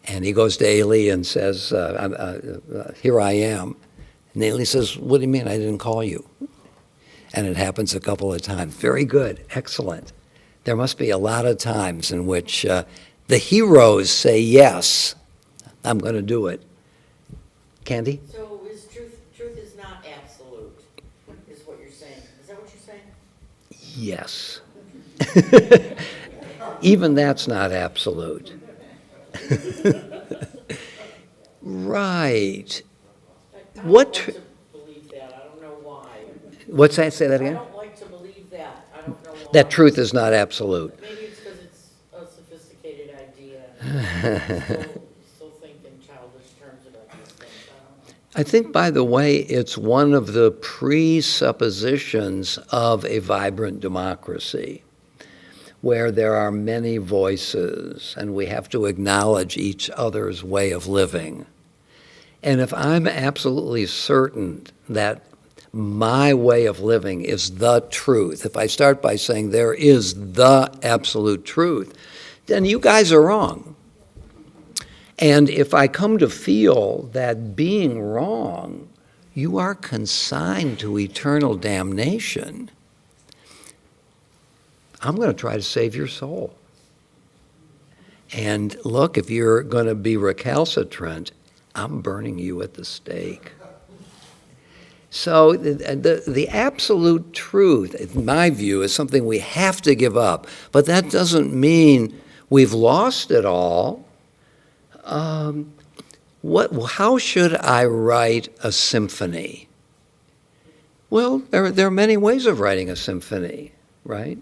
And he goes to Eli and says, here I am. And Eli says, what do you mean I didn't call you? And it happens a couple of times. Very good. Excellent. There must be a lot of times in which the heroes say, yes, I'm going to do it. Candy? So is truth is not absolute, is what you're saying. Is that what you're saying? Yes. Even that's not absolute. Right. I What don't tr- like to believe that. I don't know why. What's that? Say that I again? don't like to believe that. I don't know why. That truth is not absolute. Maybe it's because it's a sophisticated idea. And still think in childish terms about these things. I don't know. I think, by the way, it's one of the presuppositions of a vibrant democracy, where there are many voices and we have to acknowledge each other's way of living. And if I'm absolutely certain that my way of living is the truth, if I start by saying there is the absolute truth, then you guys are wrong. And if I come to feel that being wrong, you are consigned to eternal damnation, I'm going to try to save your soul. And look, if you're going to be recalcitrant, I'm burning you at the stake. So the absolute truth, in my view, is something we have to give up. But that doesn't mean we've lost it all. How should I write a symphony? Well, there are many ways of writing a symphony, right?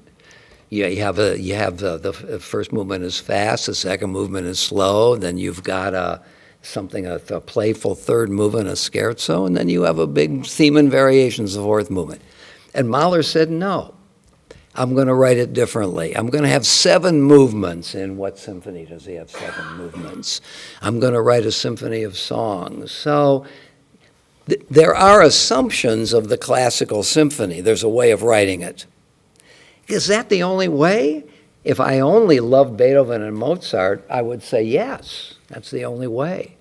You have the first movement is fast, the second movement is slow, then you've got a playful third movement, a scherzo, and then you have a big theme and variations, the fourth movement. And Mahler said, no, I'm going to write it differently. I'm going to have 7 movements. In what symphony does he have 7 movements? I'm going to write a symphony of songs. So there are assumptions of the classical symphony. There's a way of writing it. Is that the only way? If I only loved Beethoven and Mozart, I would say yes, that's the only way.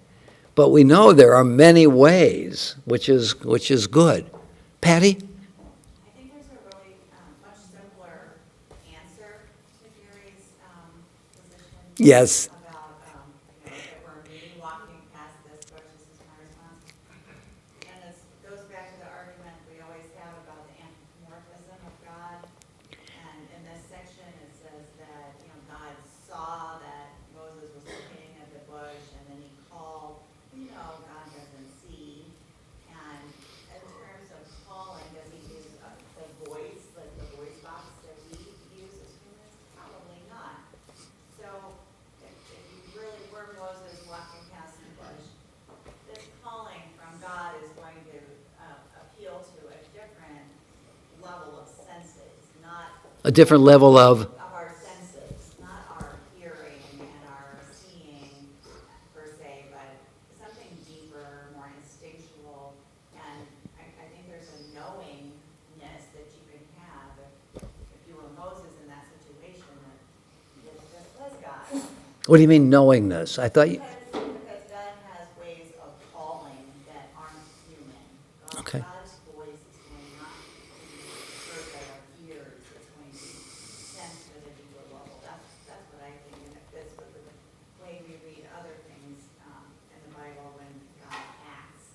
But we know there are many ways, which is good. Patty? I think there's a really much simpler answer to Gary's position. Yes. About, that we're me walking past this bush, this is my response. And it goes back to the argument we always have about the anthropomorphism of God. And in this section, it says that, God saw that Moses was looking at the bush, and then he called. God doesn't see. And in terms of calling, does he use the voice, like the voice box that we use as humans? Probably not. So if you really were Moses walking past the bush, this calling from God is going to appeal to a different level of senses, not A different level of? our senses, not our hearing and our seeing per se, but something deeper, more instinctual. And I think there's a knowingness that you can have if you were Moses in that situation, that this was God. What do you mean knowingness? I thought you... Because God has ways of calling that aren't human. Okay. God's voice is going not to be heard by our ears, it's going to be sensed at a deeper level. That's what I think, and it fits with the way we read other things in the Bible when God acts.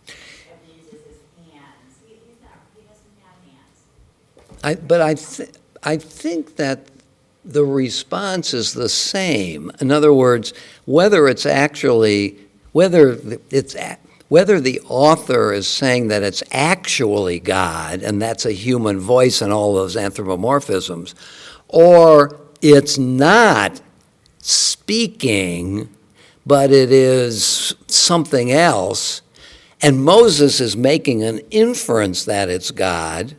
If he uses his hands, he doesn't have hands. I think that the response is the same. In other words, whether the author is saying that it's actually God, and that's a human voice and all those anthropomorphisms, or it's not speaking, but it is something else, and Moses is making an inference that it's God,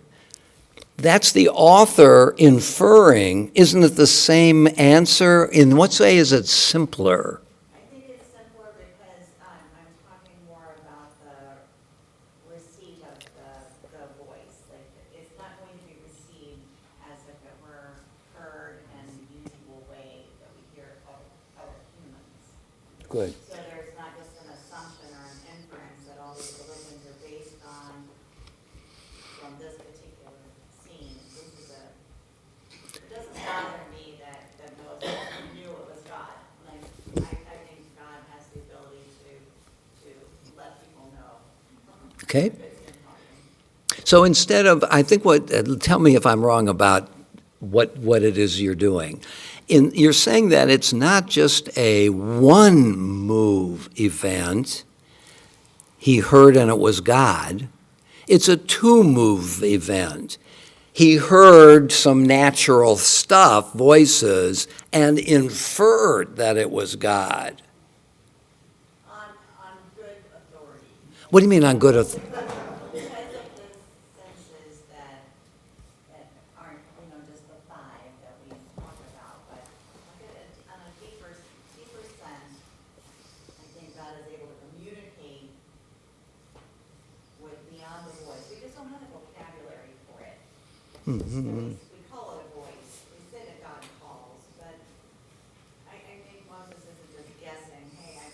that's the author inferring. Isn't it the same answer? In what way is it simpler? I think it's simpler because I'm talking more about the receipt of the voice. Like, it's not going to be received as if it were heard in the usual way that we hear other humans. Good. So there's not just an assumption or an inference that all these religions are based on from this particular scene. It doesn't bother me that Moses knew it was God. Like, I think God has the ability to let people know. Okay. if it's him talking. So instead of, I think tell me if I'm wrong about what it is you're doing. You're saying that it's not just a one-move event, he heard and it was God. It's a two-move event. He heard some natural stuff, voices, and inferred that it was God. On good authority. What do you mean on good authority? Because of the senses that aren't, just the five that we talk about, but on a deeper sense, I think God is able to communicate with beyond the voice. We just don't have the vocabulary for it. We call it a voice. We say that God calls, but I think Moses isn't just guessing, hey, I'm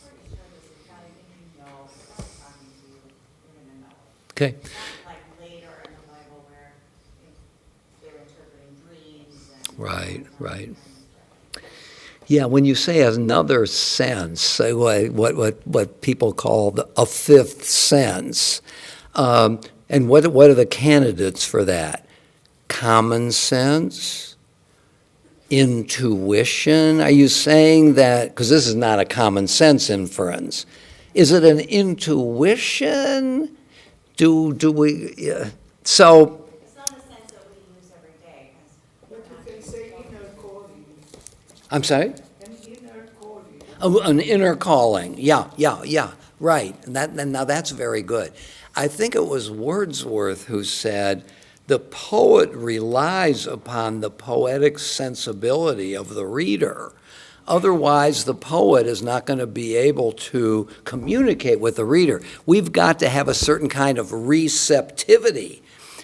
pretty sure this is God. I think you know, if God's talking to you, you're going to know it. Okay. Not like later in the Bible where they're interpreting dreams and. Right. Yeah, when you say another sense, say what people call a fifth sense, and what are the candidates for that? Common sense? Intuition? Are you saying that, because this is not a common sense inference, is it an intuition? Do we, so, It's not a sense that we use every day, But you can say inner calling, I'm sorry? an inner calling. Oh, an inner calling, yeah, right. And now that's very good. I think it was Wordsworth who said, the poet relies upon the poetic sensibility of the reader. Otherwise, the poet is not going to be able to communicate with the reader. We've got to have a certain kind of receptivity.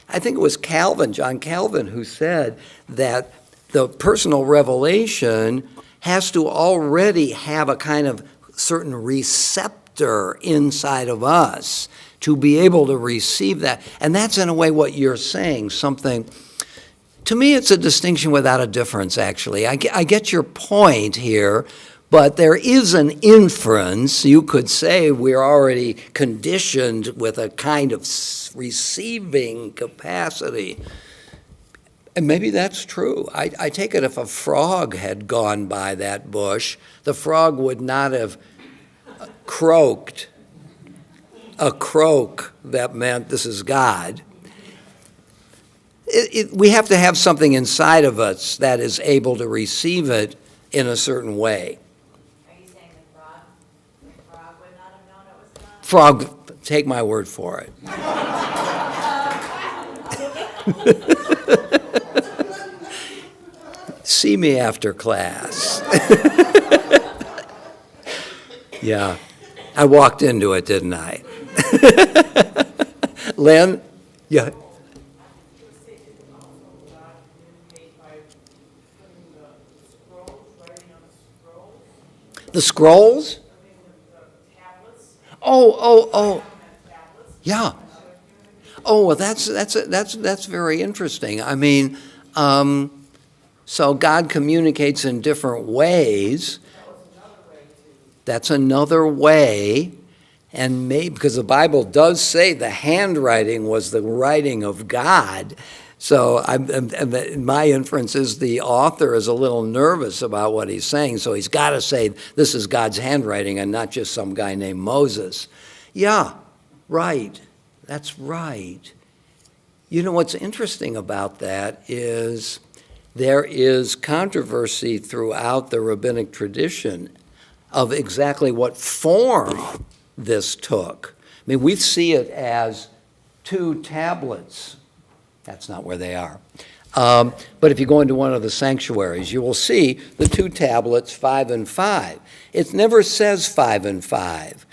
I think it was John Calvin, who said that the personal revelation has to already have a kind of certain receptor inside of us to be able to receive that. And that's in a way what you're saying, something. To me, it's a distinction without a difference, actually. I get your point here, but there is an inference. You could say we're already conditioned with a kind of receiving capacity. And maybe that's true. I take it if a frog had gone by that bush, the frog would not have croaked a croak that meant this is God. We have to have something inside of us that is able to receive it in a certain way. Are you saying the frog would not have known it was God? Frog, take my word for it. See me after class. Yeah, I walked into it, didn't I? Lynn? Yeah. The scrolls? Oh. Yeah. Oh, well, that's very interesting. I mean, so God communicates in different ways. That's another way. And maybe, because the Bible does say the handwriting was the writing of God. So my inference is the author is a little nervous about what he's saying, so he's got to say this is God's handwriting and not just some guy named Moses. Yeah, right. That's right. You know what's interesting about that is there is controversy throughout the rabbinic tradition of exactly what form this took. I mean, we see it as two tablets That's not where they are. But if you go into one of the sanctuaries, you will see the two tablets, 5 and 5. It never says 5 and 5.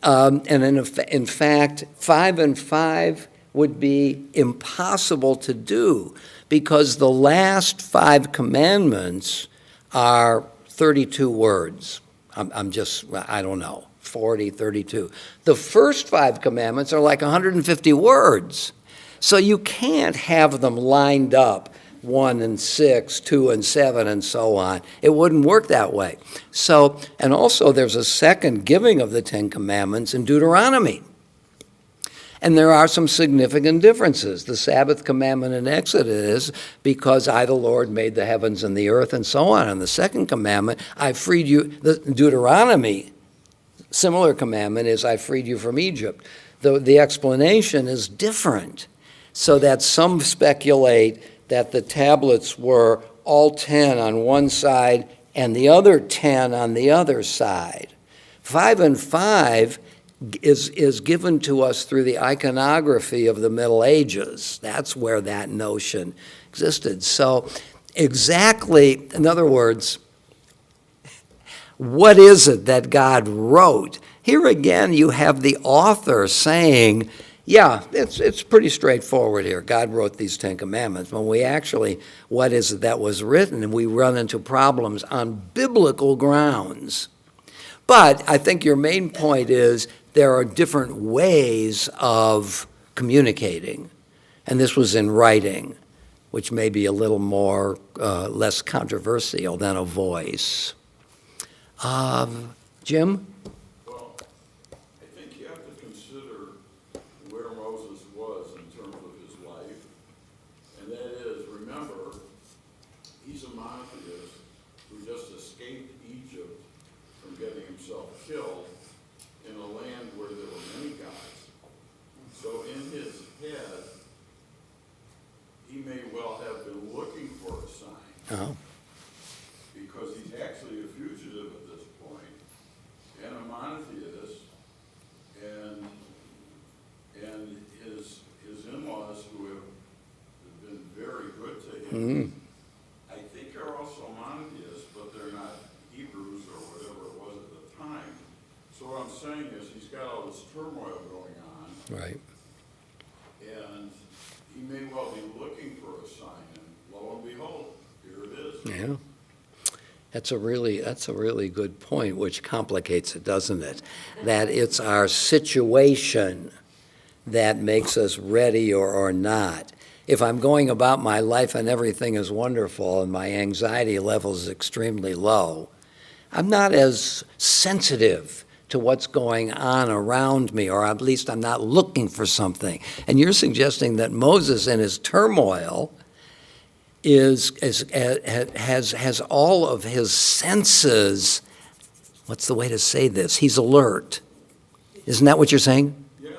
And in fact, 5 and 5 would be impossible to do because the last 5 commandments are 32 words. I don't know, 40, 32. The first 5 commandments are like 150 words. So you can't have them lined up, 1 and 6, 2 and 7, and so on. It wouldn't work that way. So, and also there's a second giving of the 10 Commandments in Deuteronomy. And there are some significant differences. The Sabbath commandment in Exodus is because I, the Lord, made the heavens and the earth and so on. And the second commandment, I freed you, the Deuteronomy, similar commandment is I freed you from Egypt. The explanation is different. So that some speculate that the tablets were all 10 on one side and the other 10 on the other side. 5 and 5 is given to us through the iconography of the Middle Ages. That's where that notion existed. So exactly, in other words, what is it that God wrote? Here again, you have the author saying, yeah, it's pretty straightforward here. God wrote these 10 Commandments. When we actually, what is it that was written? And we run into problems on biblical grounds. But I think your main point is there are different ways of communicating. And this was in writing, which may be a little more, less controversial than a voice. Jim? Well, I think you have to consider where Moses was in terms of his life. And that is, remember, he's a monotheist who just escaped Egypt from getting himself killed in a land where there were many gods. So in his head, he may well have been looking for a sign. Oh. Because he's actually a fugitive at this point, and a monotheist, and his in-laws who have been very good to him, I think are also monotheists, but they're not Hebrews or whatever it was at the time. So what I'm saying is he's got all this turmoil going on, Right. and he may well be looking for a sign, and lo and behold, here it is. Yeah. That's a really good point, which complicates it, doesn't it? That it's our situation that makes us ready or not. If I'm going about my life and everything is wonderful and my anxiety level is extremely low, I'm not as sensitive to what's going on around me, or at least I'm not looking for something. And you're suggesting that Moses in his turmoil has all of his senses, what's the way to say this? He's alert. Isn't that what you're saying? Yeah,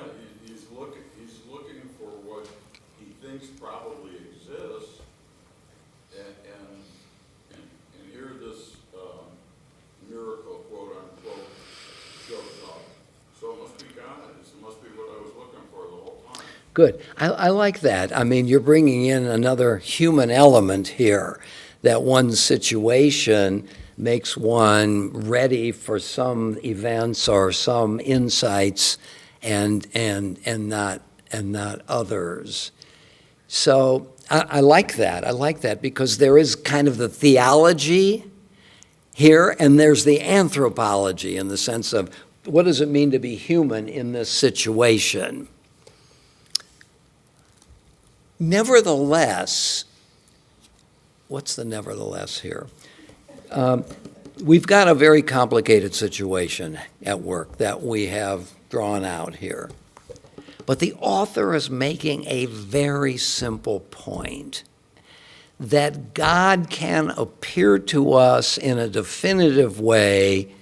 he's looking for what he thinks probably exists, and here this miracle, quote unquote, shows up. So it must be God. It must be what I was looking for the whole time. Good. I like that. I mean, you're bringing in another human element here, that one situation makes one ready for some events or some insights and not others. So I like that. I like that because there is kind of the theology here and there's the anthropology in the sense of what does it mean to be human in this situation? Nevertheless, what's the nevertheless here? We've got a very complicated situation at work that we have drawn out here. But the author is making a very simple point, that God can appear to us in a definitive way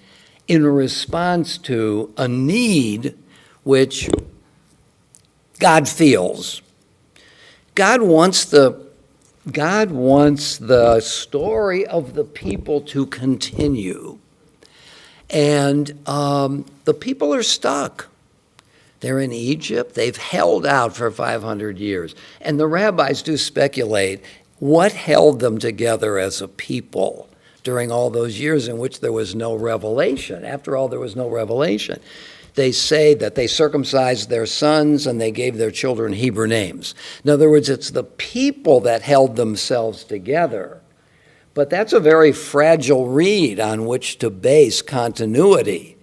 in response to a need which God feels. God wants the story of the people to continue. And the people are stuck. They're in Egypt. They've held out for 500 years. And the rabbis do speculate what held them together as a people during all those years in which there was no revelation. After all, there was no revelation. They say that they circumcised their sons and they gave their children Hebrew names. In other words, it's the people that held themselves together. But that's a very fragile reed on which to base continuity.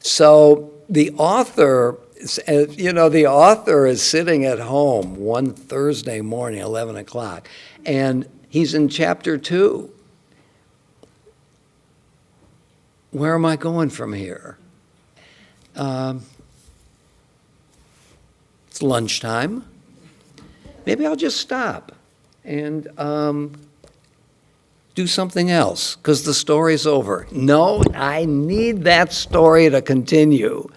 So the author, the author is sitting at home one Thursday morning, 11 o'clock, and he's in chapter 2. Where am I going from here? It's lunchtime. Maybe I'll just stop and do something else because the story's over. No, I need that story to continue.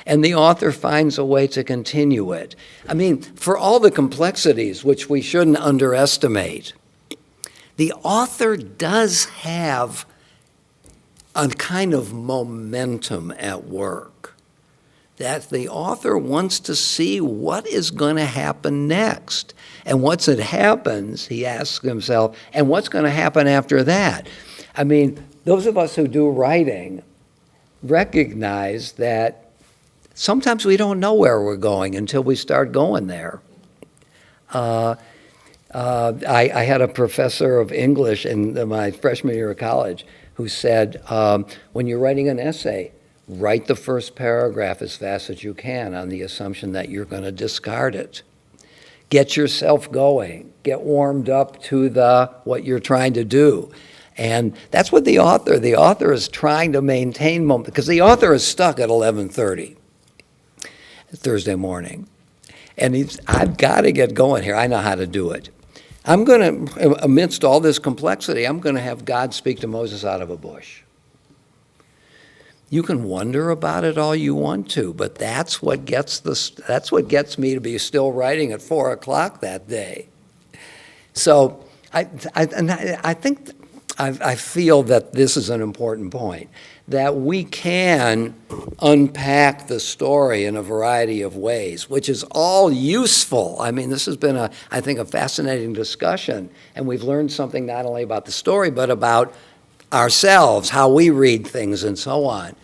And the author finds a way to continue it. I mean, for all the complexities, which we shouldn't underestimate, the author does have a kind of momentum at work. That the author wants to see what is going to happen next. And once it happens, he asks himself, and what's going to happen after that? I mean, those of us who do writing recognize that sometimes we don't know where we're going until we start going there. I had a professor of English in my freshman year of college who said, when you're writing an essay, write the first paragraph as fast as you can on the assumption that you're going to discard it. Get yourself going. Get warmed up to what you're trying to do. And that's what the author is trying to maintain moment, because the author is stuck at 11:30 Thursday morning. And I've got to get going here. I know how to do it. I'm going to, amidst all this complexity, I'm going to have God speak to Moses out of a bush. You can wonder about it all you want to, but that's what gets me to be still writing at 4 o'clock that day. So I feel that this is an important point, that we can unpack the story in a variety of ways, which is all useful. I mean, this has been, I think, a fascinating discussion, and we've learned something not only about the story, but about ourselves, how we read things, and so on.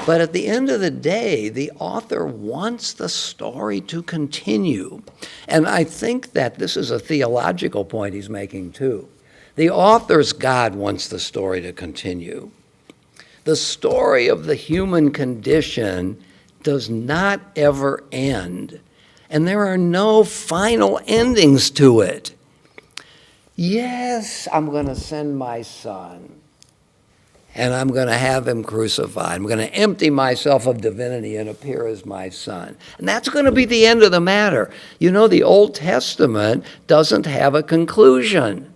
But at the end of the day, the author wants the story to continue. And I think that this is a theological point he's making, too. The author's God wants the story to continue. The story of the human condition does not ever end. And there are no final endings to it. Yes, I'm going to send my son, and I'm going to have him crucified. I'm going to empty myself of divinity and appear as my son. And that's going to be the end of the matter. You know, the Old Testament doesn't have a conclusion.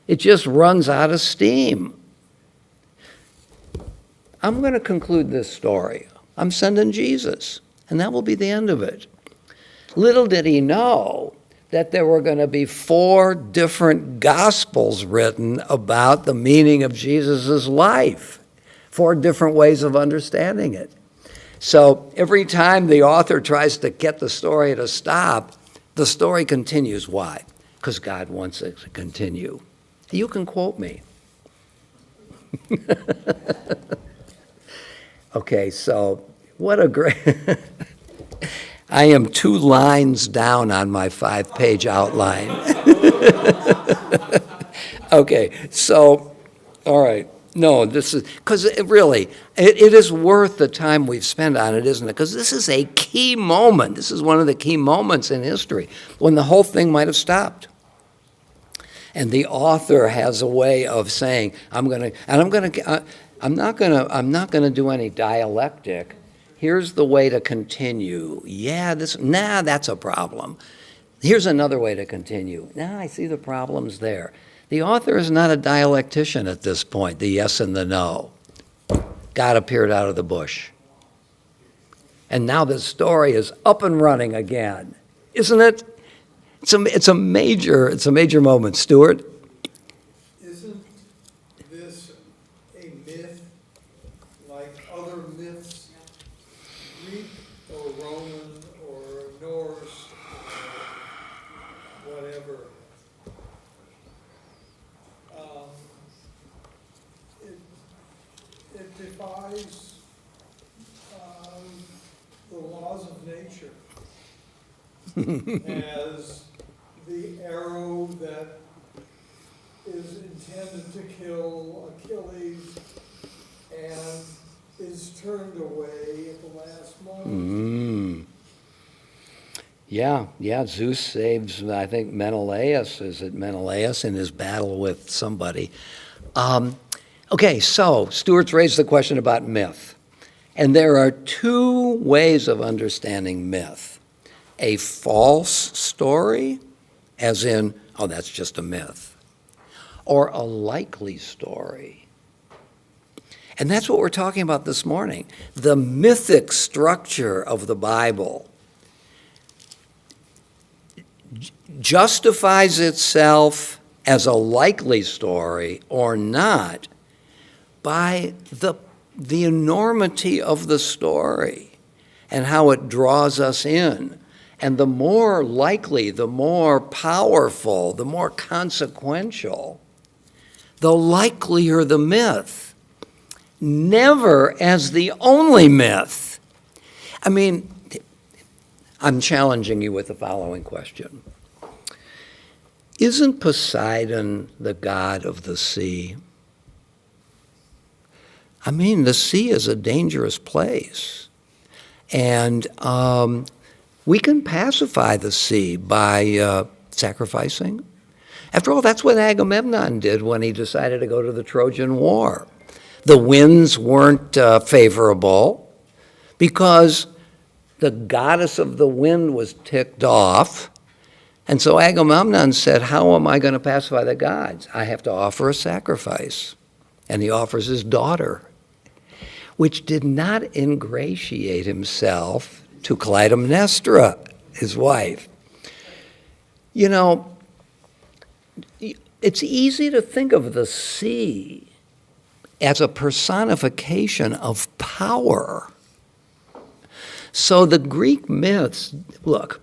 It just runs out of steam. I'm going to conclude this story. I'm sending Jesus, and that will be the end of it. Little did he know that there were going to be 4 different gospels written about the meaning of Jesus' life, 4 different ways of understanding it. So every time the author tries to get the story to stop, the story continues. Why? Because God wants it to continue. You can quote me. Okay, so what a great... I am 2 lines down on my 5-page outline. Okay, so, all right. No, this is, because it is worth the time we've spent on it, isn't it? Because this is a key moment. This is one of the key moments in history when the whole thing might have stopped. And the author has a way of saying, I'm not going to do any dialectic. Here's the way to continue. Yeah, that's a problem. Here's another way to continue. I see the problems there. The author is not a dialectician at this point, the yes and the no. God appeared out of the bush. And now the story is up and running again. Isn't it? It's a major moment. Stuart? Isn't this a myth like other myths? Greek or Roman or Norse or whatever. It defies the laws of nature as the arrow that is intended to kill Achilles and is turned away at the last moment. Yeah, Zeus saves, I think, Menelaus. Is it Menelaus in his battle with somebody? Okay, so Stuart's raised the question about myth. And there are two ways of understanding myth. A false story, as in, oh, that's just a myth, or a likely story. And that's what we're talking about this morning. The mythic structure of the Bible justifies itself as a likely story or not by the enormity of the story and how it draws us in. And the more likely, the more powerful, the more consequential, the likelier the myth. Never as the only myth. I mean, I'm challenging you with the following question. Isn't Poseidon the god of the sea? I mean, the sea is a dangerous place. And we can pacify the sea by sacrificing. After all, that's what Agamemnon did when he decided to go to the Trojan War. The winds weren't favorable because the goddess of the wind was ticked off. And so Agamemnon said, how am I going to pacify the gods? I have to offer a sacrifice. And he offers his daughter, which did not ingratiate himself to Clytemnestra, his wife. You know, it's easy to think of the sea as a personification of power. So the Greek myths, look,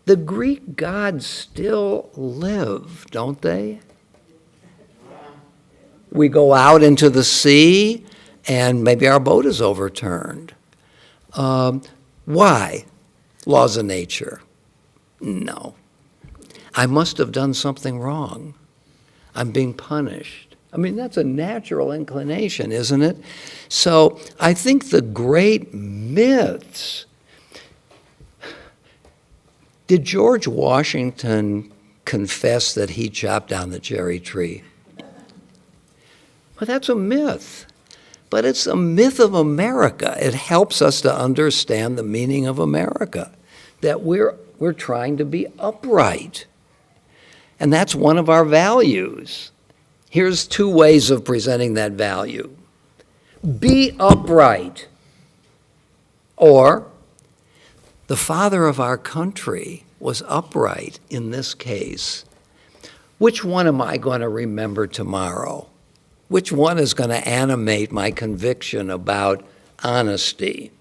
the Greek gods still live, don't they? We go out into the sea, and maybe our boat is overturned. Why? Laws of nature. No. I must have done something wrong. I'm being punished. I mean, that's a natural inclination, isn't it? So I think the great myths. Did George Washington confess that he chopped down the cherry tree? Well, that's a myth. But it's a myth of America. It helps us to understand the meaning of America, that we're trying to be upright. And that's one of our values. Here's two ways of presenting that value. Be upright. Or, the father of our country was upright in this case. Which one am I going to remember tomorrow? Which one is going to animate my conviction about honesty?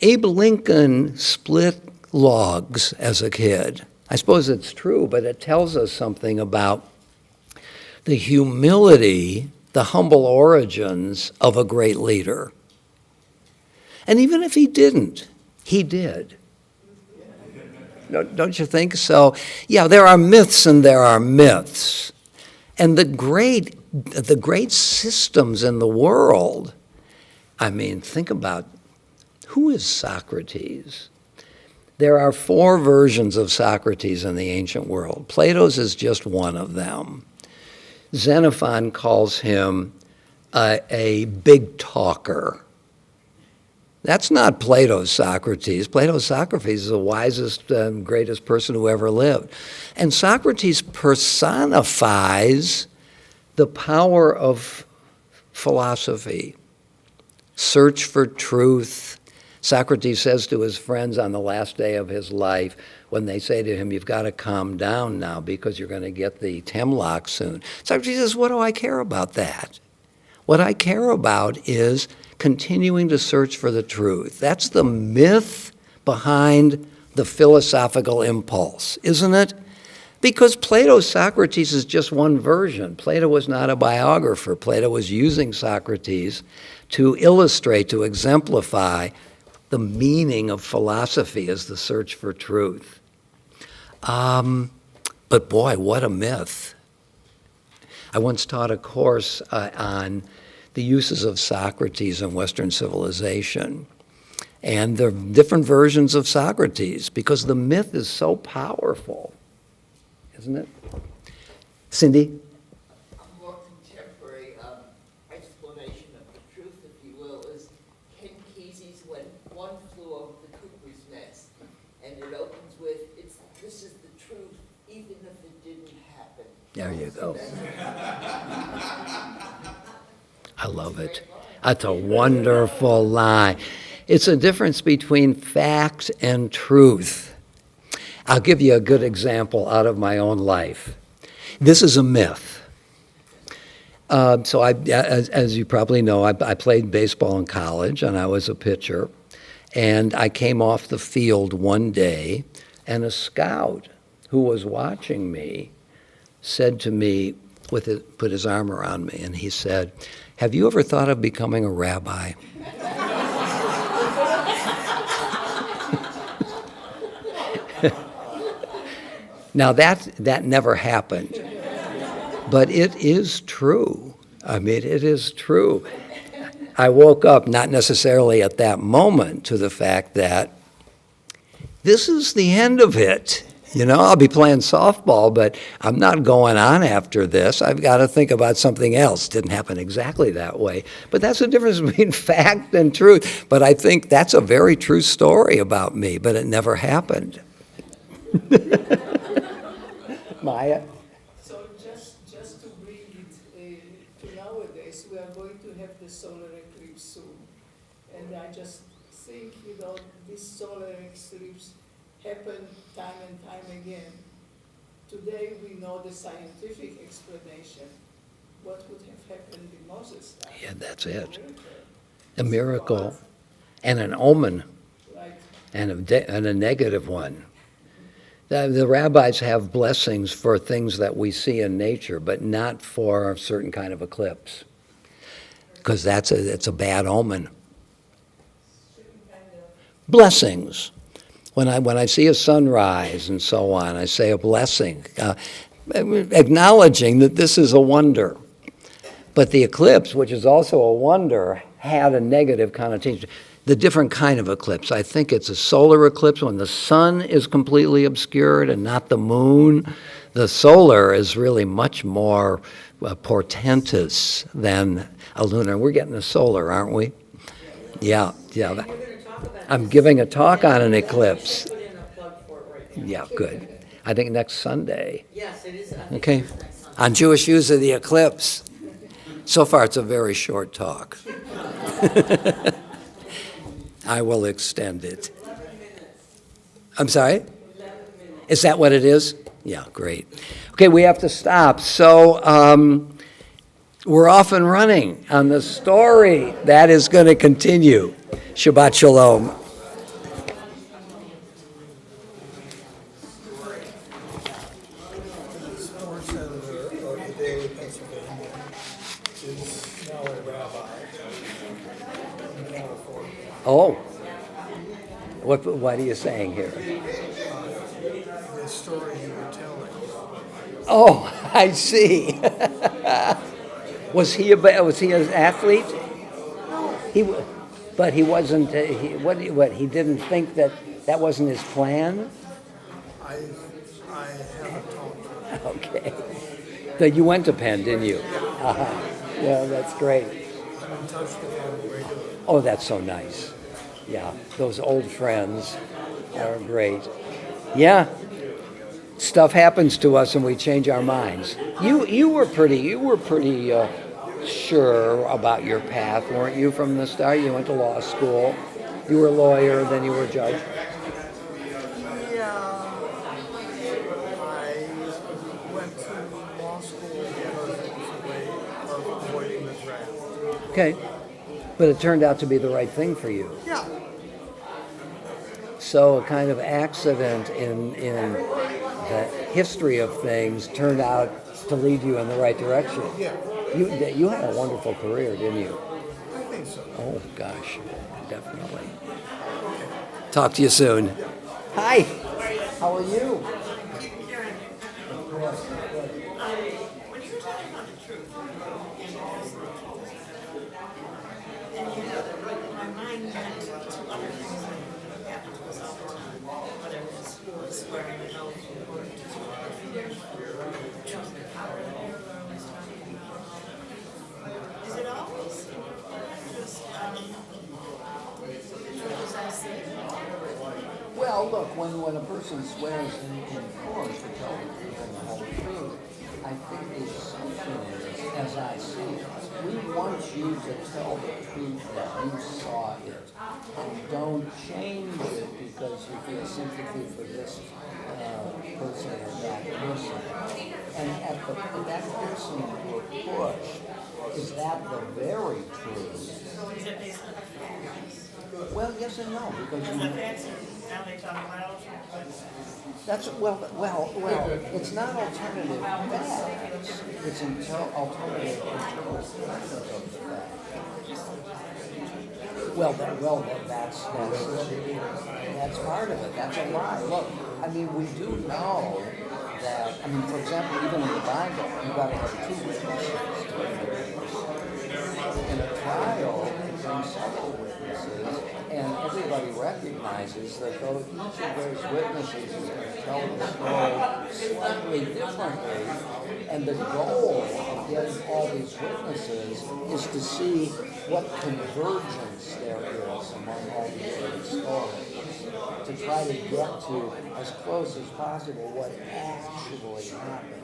Abe Lincoln split logs as a kid. I suppose it's true, but it tells us something about the humility, the humble origins of a great leader. And even if he didn't, he did. Don't you think so? Yeah, there are myths and there are myths. And the great systems in the world, I mean, think about, who is Socrates? There are 4 versions of Socrates in the ancient world. Plato's is just one of them. Xenophon calls him a big talker. That's not Plato's Socrates. Plato's Socrates is the wisest and greatest person who ever lived. And Socrates personifies the power of philosophy, search for truth. Socrates says to his friends on the last day of his life, when they say to him, you've got to calm down now because you're going to get the Temlock soon. Socrates says, what do I care about that? What I care about is continuing to search for the truth. That's the myth behind the philosophical impulse, isn't it? Because Plato's Socrates is just one version. Plato was not a biographer. Plato was using Socrates to illustrate, to exemplify the meaning of philosophy as the search for truth. But boy, what a myth. I once taught a course on the uses of Socrates in Western civilization. And there are different versions of Socrates because the myth is so powerful, isn't it? Cindy? A more contemporary explanation of the truth, if you will, is Ken Kesey's When One Flew Over the Cuckoo's Nest. And it opens with, this is the truth, even if it didn't happen. There you go. I love it. That's a wonderful line. It's a difference between fact and truth. I'll give you a good example out of my own life. This is a myth. So as you probably know, I played baseball in college, and I was a pitcher. And I came off the field one day, and a scout who was watching me said to me, put his arm around me, and he said, "Have you ever thought of becoming a rabbi?" Now that never happened, but it is true. I mean, it is true. I woke up, not necessarily at that moment, to the fact that this is the end of it. You know, I'll be playing softball, but I'm not going on after this. I've got to think about something else. Didn't happen exactly that way. But that's the difference between fact and truth. But I think that's a very true story about me, but it never happened. Maya? So just to bring it to nowadays, we are going to have the solar eclipse soon. And I just think, this solar eclipse happened time and time again. Today we know the scientific explanation. What would have happened in Moses' time? Yeah, that's it. A miracle and an omen, Right. and a negative one. The rabbis have blessings for things that we see in nature, but not for a certain kind of eclipse, because it's a bad omen. Blessings. When I see a sunrise and so on, I say a blessing, acknowledging that this is a wonder. But the eclipse, which is also a wonder, had a negative connotation. The different kind of eclipse. I think it's a solar eclipse when the sun is completely obscured and not the moon. The solar is really much more portentous than a lunar. We're getting a solar, aren't we? Yeah. I'm giving a talk on an eclipse. Put in a plug for it right now. Yeah, good. I think next Sunday. Yes, it is. I think Okay. it is next Sunday. On Jewish use of the eclipse. So far, it's a very short talk. I will extend it. 11 minutes. I'm sorry? 11 minutes. Is that what it is? Yeah, great. Okay, we have to stop. So we're off and running on the story. That is going to continue. Shabbat Shalom. Sports editor of the Daily Pennsylvania is now a rabbi in California. Oh. What are you saying here? The story you were telling. Oh, I see. Was he an athlete? But he wasn't. He didn't think that wasn't his plan. I haven't talked to him. Okay. That you went to Penn, didn't you? Yeah, that's great. I'm in touch with him regularly. Oh, that's so nice. Yeah, those old friends are great. Yeah, stuff happens to us and we change our minds. You were pretty sure about your path, weren't you, from the start? You went to law school. You were a lawyer, then you were a judge. Yeah, I went to law school because it was a way of avoiding the draft. Okay. But it turned out to be the right thing for you. Yeah. So a kind of accident in the history of things turned out to lead you in the right direction. Yeah. You had a wonderful career, didn't you? I think so. Oh, gosh, definitely. Talk to you soon. Hi. How are you? When you were talking about the truth, and you know, my mind went to other things that happen to us all the time, whether it's swearing an oath or truth and power. Is it always just as I see it? Well, look, when a person swears in court to tell the truth and the whole truth, I think the assumption is, as I see it, we want you to tell the truth that you saw it, and don't change it because you feel sympathy for this person or that person. And that person you push, is that the very truth? Is it based on the facts? Well, yes and no, because Because the facts, now they talk about that's well. It's not alternative facts. It's alternative interpretations of the fact. That's part of it. That's a lie. Look, I mean, we do know that. I mean, for example, even in the Bible, you've got to have two witnesses to a witness. In a trial, they bring several witnesses, and everybody recognizes that though each of those witnesses is going to tell the story slightly differently, and the goal of getting all these witnesses is to see what convergence there is among all these different stories, to try to get to, as close as possible, what actually happened.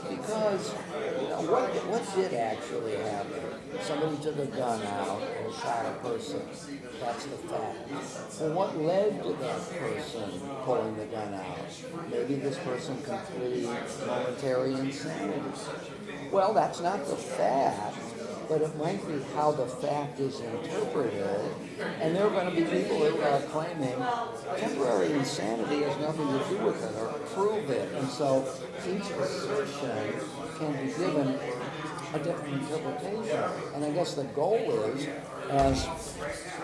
Because, you know, what did actually happen? Somebody took a gun out and shot a person. That's the fact. Well, what led to that person pulling the gun out? Maybe this person can flee momentary insanity. Well, that's not the fact, but it might be how the fact is interpreted. And there are going to be people who are claiming temporary insanity has nothing to do with it or prove it. And so each assertion can be given a different interpretation. And I guess the goal is, as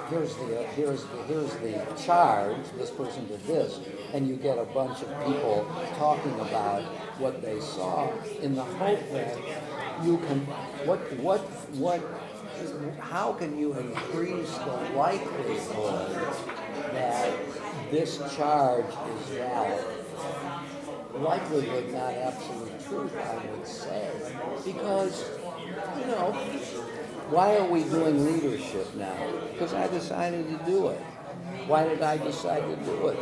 here's the charge, this person did this, and you get a bunch of people talking about what they saw in the hope that you can, how can you increase the likelihood that this charge is valid? Likelihood, not absolute truth, I would say. Because, you know, why are we doing leadership now? Because I decided to do it. Why did I decide to do it?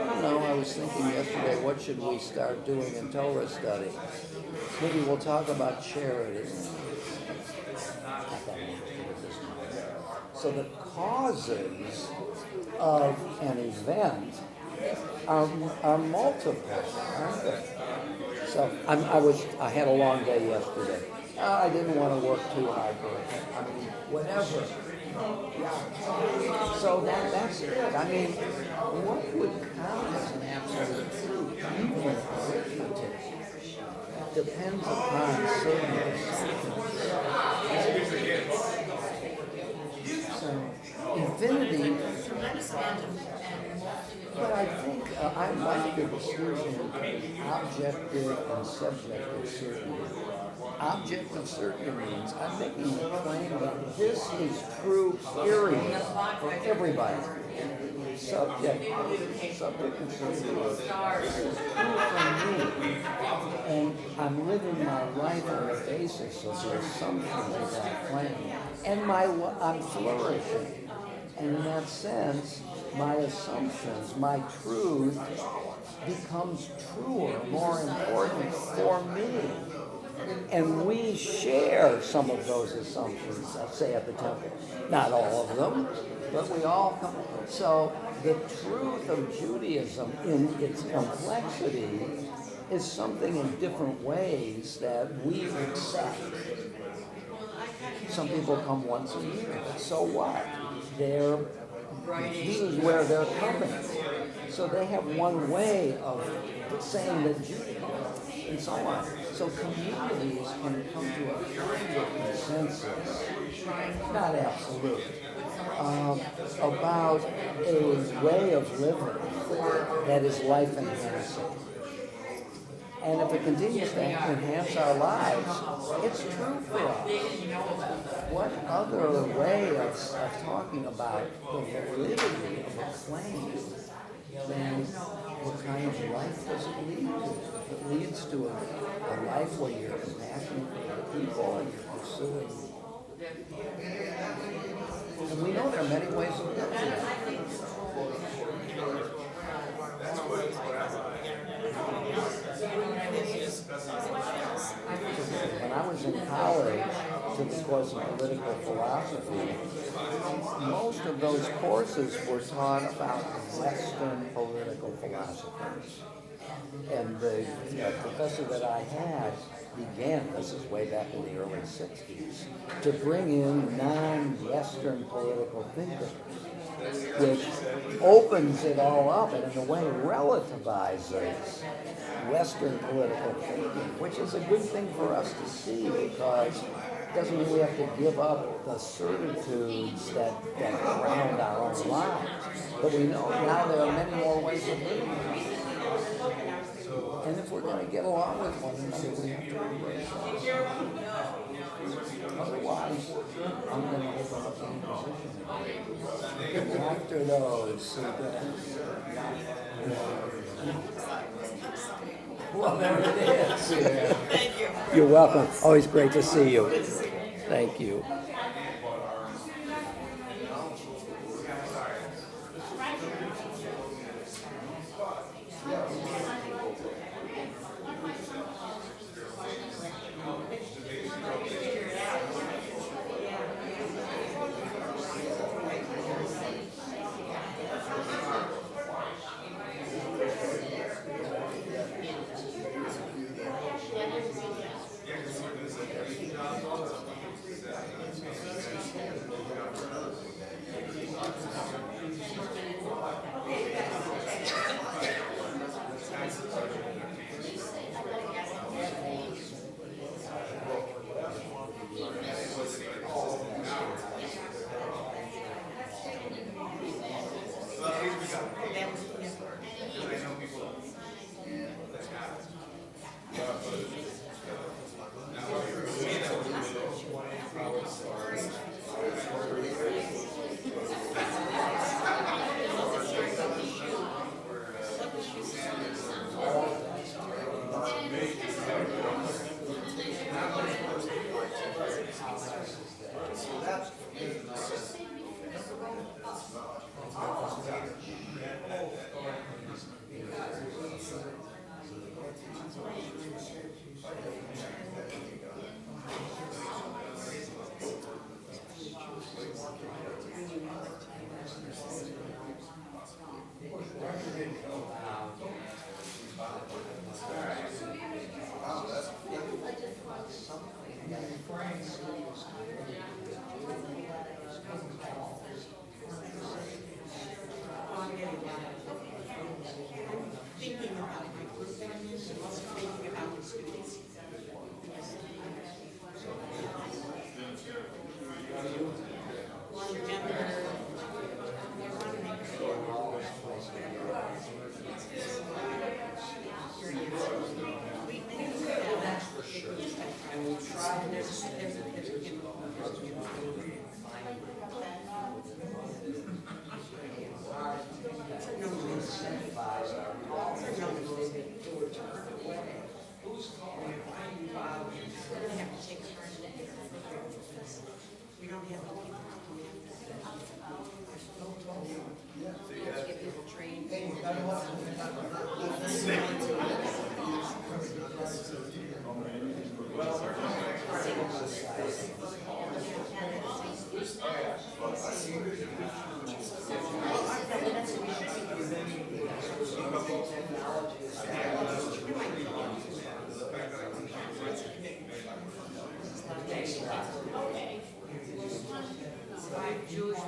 I don't know, I was thinking yesterday, what should we start doing in Torah Study? Maybe we'll talk about charity. So the causes of an event are multiple, aren't they? So I had a long day yesterday. I didn't want to work too hard for it. I mean, whatever. Yeah. So that's it. I mean, what would count as an absolute truth? Even arithmetic depends upon certain assumptions. So infinity. But I think I like the distinction between objective and subjective certainty. Objective certainty means I'm making the claim that this is true, period, for everybody. Subjective certainty is this is true for me. And I'm living my life on the basis of the assumptions of that claim. And I'm flourishing. And in that sense, my assumptions, my truth becomes truer, more important for me. And we share some of those assumptions, let's say at the temple. Not all of them, but we all come. So the truth of Judaism in its complexity is something in different ways that we accept. Some people come once a year, but so what? This is where they're coming. So they have one way of saying that Judaism and so on. So communities can come to a kind of consensus, not absolute, about a way of living that is life enhancing. And if it continues to enhance our lives, it's true for us. What other way of talking about the validity of a claim than what kind of life does it lead to? It leads to a life where you're compassionate for people and you're pursuing. And we know there are many ways of doing that. When I was in college, took a course in political philosophy, most of those courses were taught about Western political philosophers. And the professor that I had began, this is way back in the early 60s, to bring in non-Western political thinkers, which opens it all up and in a way relativizes Western political thinking, which is a good thing for us to see because it doesn't mean we have to give up the certitudes that ground our own lives. But we know now there are many more ways of living. And if we're going to get along with one another, we have to embrace that. Otherwise, I'm going to open up any position. After those, well, there it is. Thank you. You're welcome. Always great to see you. Thank you.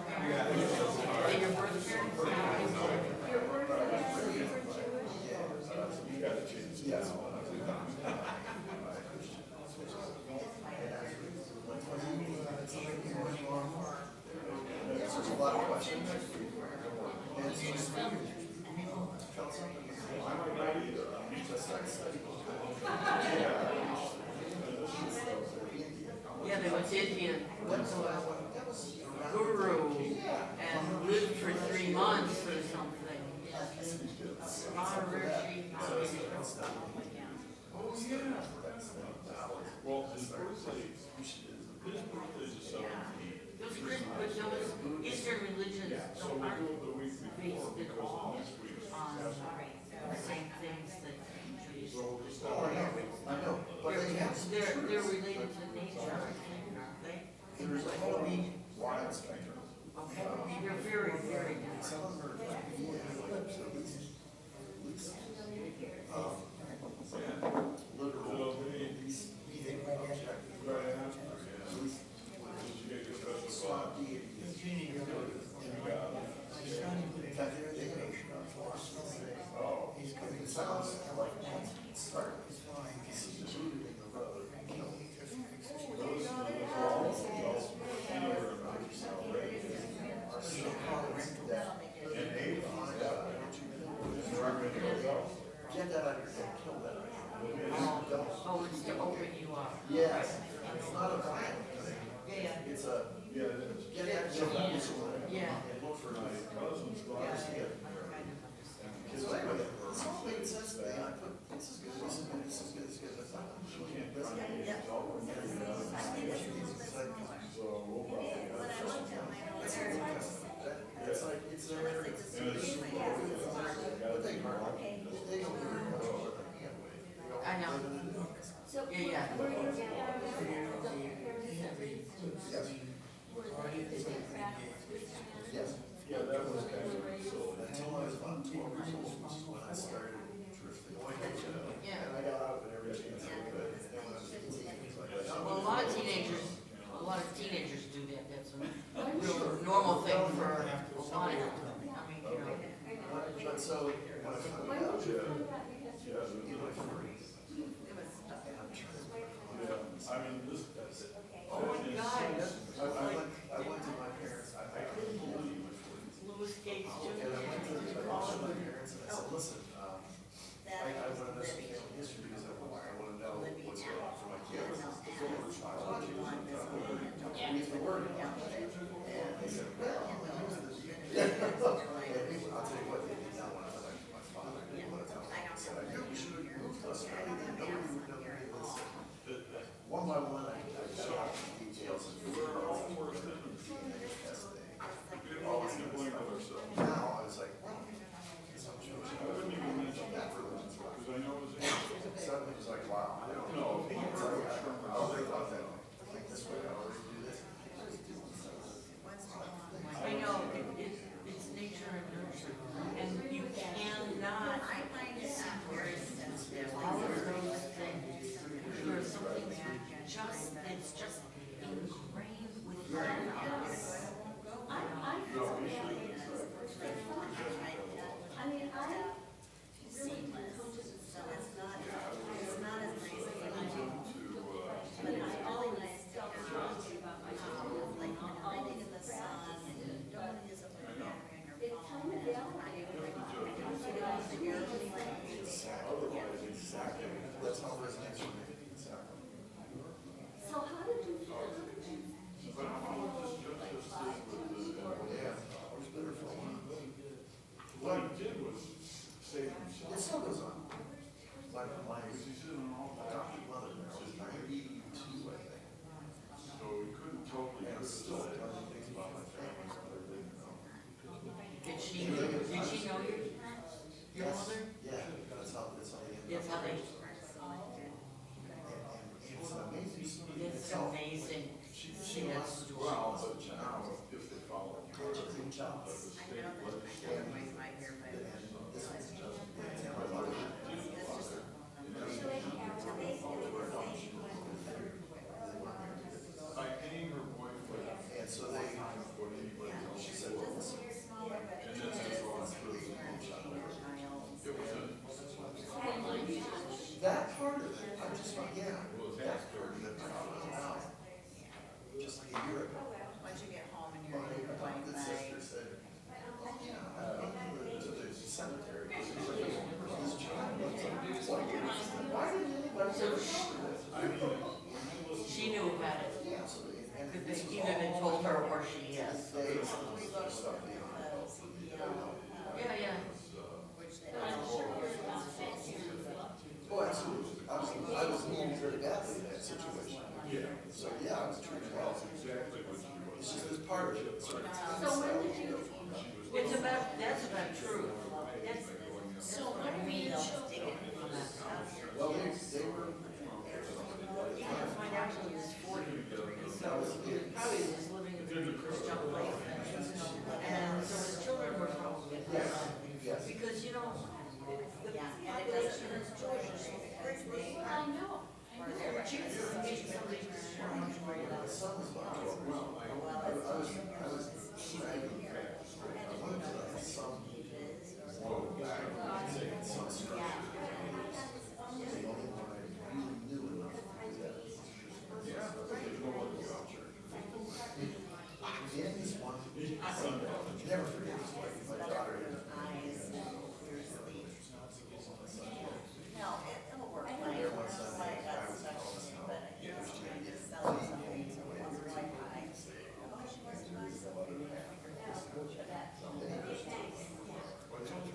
Your birth parents? There's a lot of questions. Yeah, they went to India, went to a guru and lived for 3 months or something. Maharishi. Oh, yeah. Well, his birthday's the 17th. Those Christian, but those Eastern religions So don't we aren't do it the week before based at because all next week's. on the same things that Jews. So we'll just. I know, but they have some They're truths. related to nature, aren't they? There's a whole wide spectrum. Okay, they're very, very different. Some of them are eclipse at least. Literal. Swap deity. It sounds like it started. This is just rooted in the road. Get that out of your head, kill that. Oh, it's to open you up. Yes, it's not a plan. Yeah. It's a, get that, kill that. Yeah. And look for nice cousins, so anyway, this all made sense to me. I put, this is good, this is good, this is good, this is good. That's not, she can't, that's not. So we'll probably. It's like, it's their, but they are, they don't do it much over the handway. I know. So Yeah, yeah. were you down Yes. Yeah, that was kind of silly. Until I was about 12 years old, which is when I started drifting. Yeah. And I got out of it every chance I could. And then when I was 18, it was like, Well, a lot of teenagers do that. That's a real normal thing for a while. I mean, you know. But so, when I found out, in my 40s, I mean, this. Oh my God. I went to my parents, I couldn't believe my 40s. Louis Gates And I went to my parents and I said, listen, I want to know some family history because I want to know what's going on for my kids. We used the word. And they said, well, I'll tell you what, they did not want to tell my father, they didn't want to tell me. I said, I knew we should have moved to Australia, and nobody would know any of this. One by one, I shot the details and We're all worse than them. We always complain about ourselves. now I was like, well, because I'm Jewish. I wouldn't even mention that for them, because I know it's. Suddenly it was like, wow, I don't No, know. he It's was like, from. I always thought that, like this way, I always do this. I know, it's nature and nurture, and you cannot separate all of those things. There's something it's just ingrained within us. I feel bad because I mean, I really do come to the So it's not as nice as but I always felt strongly about my childhood, like reading in the sun and don't use a gathering or it's kind of phone. Exactly. That's how resonates for me. Exactly. So how did you feel? But I'm always just with the. Yeah, it was better for a while. What he did was save himself. It still goes on. Like my Because he's in an all. adopted mother, I was 92, I think. So he couldn't totally. And still telling things about my family, so they didn't know. Did she know your mother? Yeah, that's how they end That's how they, It's an amazing story in it's itself. amazing. She That's lost the Well, world, but now, if they follow. Good job. The state legislature. And this is just, my mother didn't father. By paying her boyfriend. And so they, What anybody else. like a year ago. Once you get home and you're My in your blank adopted bag. sister said, oh, yeah, I've been to the cemetery. This child was like, why didn't anybody ever show this? She knew about it. Yeah, absolutely. And Could this they is either all been told her or she has. they stuff beyond. Yeah, yeah. Which they Oh, absolutely, absolutely. I was moving very badly in that situation. Yeah. So, yeah, I was treated well. That's exactly what she was. It's just, it's part of it. So when did you, It's about, that's about truth. That's, so when were you children? Well, they were. you gotta find out till he was 40. So probably was living a pretty Christian life. And so his children were probably Yes. because, you know, the population is Georgia. I know. Jesus gave somebody so much more. My son was about 12 years old. I was dragging. I went to my son. Some structure. The only one I really knew enough to do that. Yeah, there's no other culture. And this one, never forget this wife, my daughter. No, it'll work fine. There one Sunday, Like, I that's was calling special, him. but you know, just selling something, so it wasn't like I.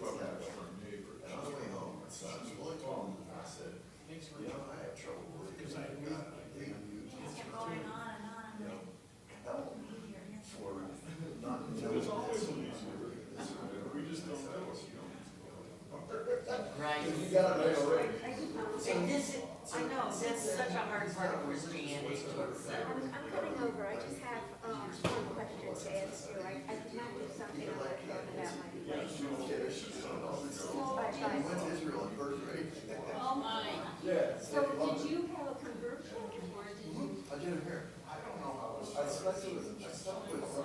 And on the way home, my son, well, I told him, I said, you know, I have trouble with it because I got they use Kept going on and on. you know, help for not There's knowing always this. an easy way. We just don't know it, you know. Right. You got it right already. And this, I know, that's such a hard part of Christianity to accept. I'm coming over, I just have, one question to ask you, I cannot do something on my phone about my plate. She was kidding, she's on all this. Bye, She bye. went to Israel in birth rate. Oh my. Yeah. So did you have a conversion, or did you? I did it here. I don't know how. I stuck with Roger for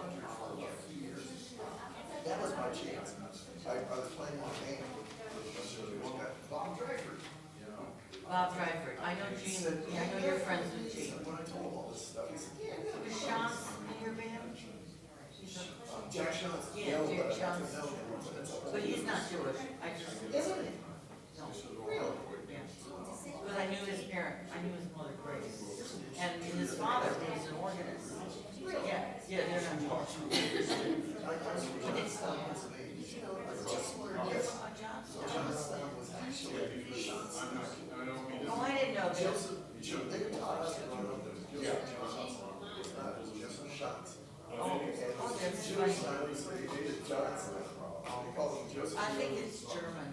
about 2 years. That was my chance. I was playing my game with one guy, Bob Dryford. Bob Dryford, I know Gene, I know you're friends with Gene. When I told him all this stuff, he said, yeah, Was Sean in your band? Jack Sean's. Yeah, No, Jack but I got to Sean's. know him, but it's all- But he's not Jewish, I just. Isn't he? No. Really? Yeah. But I knew his parent, I knew his mother Grace. And his father was an organist. Yeah, yeah, they're not Jewish. I was from Johnstown, Pennsylvania. Yes. Johnstown was actually Sean's. Oh, I didn't know that. Joseph, they taught us to run up the Joseph Shots. Oh, that's Jewish funny. science, they dated Johnson. We call him Joseph. I think it's German,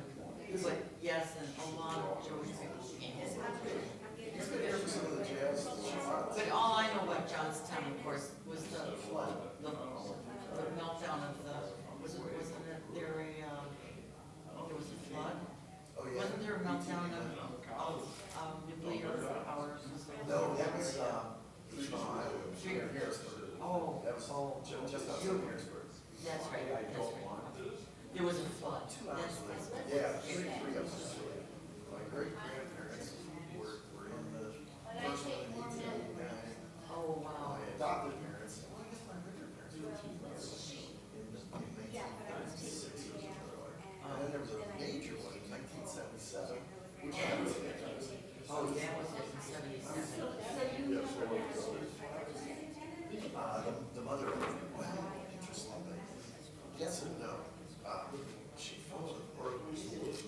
but yes, and a lot of Jewish people in his country. He's been here for some of the jazz. But all I know about Johnstown, of course, was the meltdown of the, wasn't there there was a flood? Oh, yeah. Wasn't there a meltdown of nuclear powers and stuff? No, that was, Harrisburg. Oh, That was just outside of Harrisburg. that's right, that's right. There was a flood. That's Yeah, three of us. My great grandparents were in the first one in 1889. oh, wow. My adopted parents, well, I guess my great parents were in 1956 or something. And then there was a major one in 1977, which I was in. Oh, that was it in 77. The mother, well, interestingly, yes and no. She felt it, or I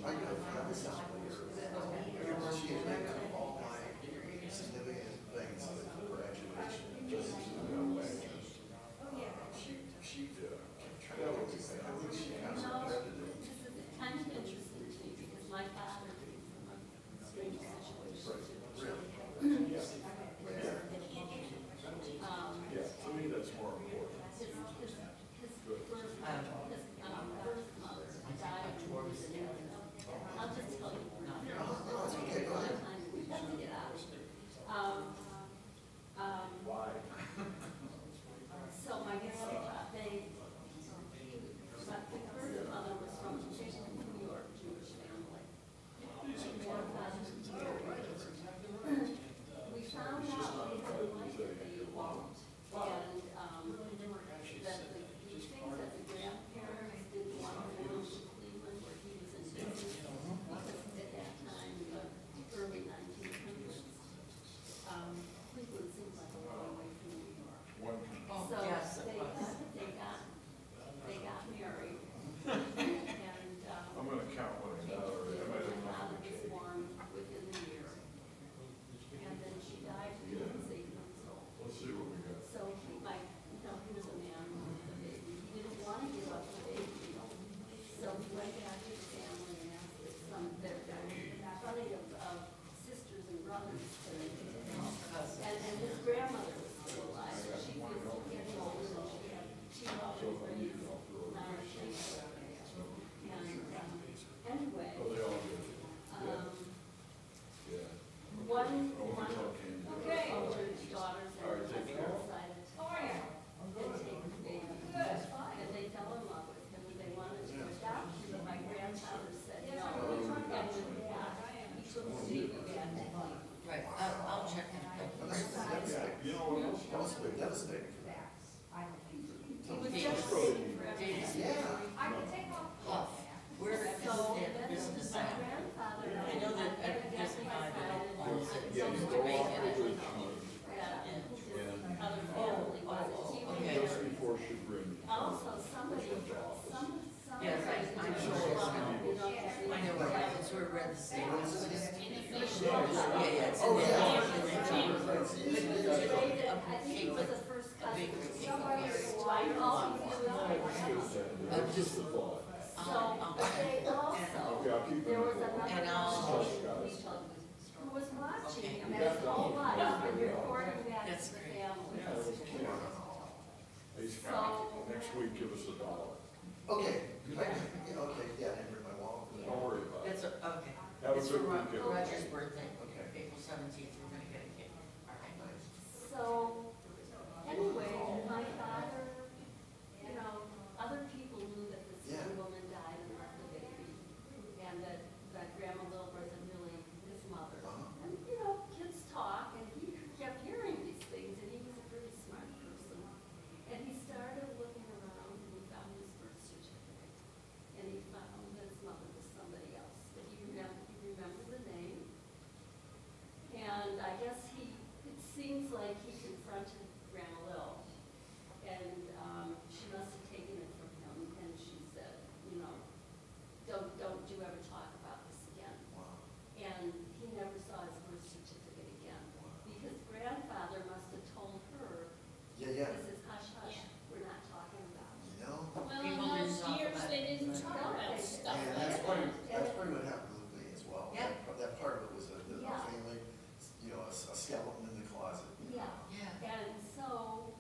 found this out later. She had written down all my significant things at graduation, just to know back. She kept track of everything. I think she has regretted it. It's kind of interesting to me because my father came from a strange situation. Really? Yeah. Yeah, to me, that's more important. His birth mother died when he was 11. I'll just tell you, devastating for them. It was devastating for Yeah. Where is that business at? I know that there's a guy that owns it. Yeah, you He's go making off it. to Richmond, Okay. just before Chagrin. Also, somebody, Yes, I'm sure. I know where it is, where Red State is. Yeah, yeah, it's in Oh, there. yeah. I think it was the first cousin. Somebody, I Just a thought. So, they also, Okay, I'll keep there was it. another And I'll- couple who was watching him his whole life and reporting that That's to the great. family. He's So- fine. Next week, give us $1. Okay, okay, yeah, I didn't bring my wallet. Don't worry about it. That's, okay. Have a It's for good weekend. Roger's birthday, Okay. April 17th, we're gonna get a cake. All right. Nice. So, anyway, my father, you know, other people knew that this Yeah. young woman died and left the baby, and that Grandma Lil wasn't really his mother. Uh-huh. And, you know, kids talk, and he kept hearing these things, and he was a pretty smart person. And he started looking around, and he found his birth certificate, and he found that his mother was somebody else, but he remembered the name. And I guess it seems like he confronted Grandma Lil, and she must have taken it from him, and she said, you know, don't you ever talk about this again. Wow. And he never saw his birth certificate again, because grandfather must have told her, Yeah, this is hush hush, we're not talking about it. you know? Well, in People didn't those talk years, about they it. didn't talk about stuff And like that's that. probably what happened with me as well. Yeah. That part of it was a Yeah. family, you know, a skeleton in the closet. Yeah. Yeah. And so,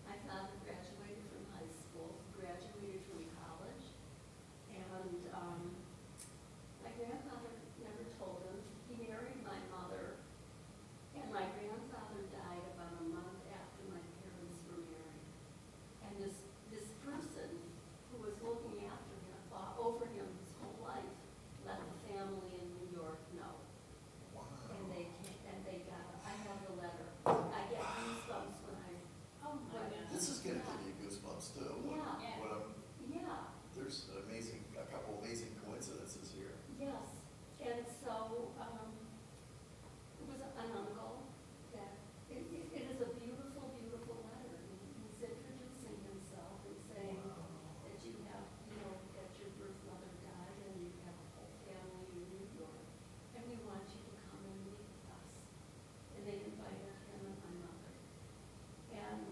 my father graduated from high school, graduated from college, and my grandfather never told him. He married my mother, and my grandfather died about a month after my parents were married. And this person who was looking after him, over him his whole life, let the family in New York know. Wow. And they got, I have the letter. I get goosebumps when Oh, my God. This is gonna give you goosebumps too. Yeah. Yeah, There's a couple amazing coincidences here. yes. And so, it was an uncle that, it is a beautiful, beautiful letter. He's introducing himself and saying that you have, you know, that your birth mother died and you have a whole family in New York. And we want you to come and meet with us. And they invited him and my mother. And,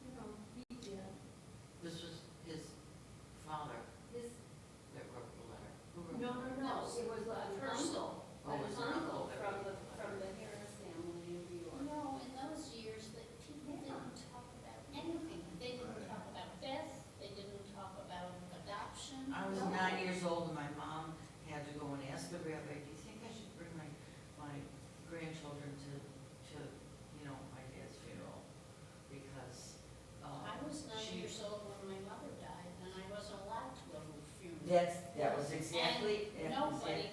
you know, he did. This was his father His, that wrote the letter. Who wrote no, the letter? no, it was an uncle. Oh, it was an uncle. From the Harris family in New York. No, in those years, that people didn't talk about anything. They didn't talk about death, they didn't talk about adoption. I was 9 years old and my mom had to go and ask the rabbi, do you think I should bring my grandchildren to, you know, my dad's funeral? Because, I was 9 she- years old when my mother died, and I wasn't allowed to go to a funeral. That was exactly. And nobody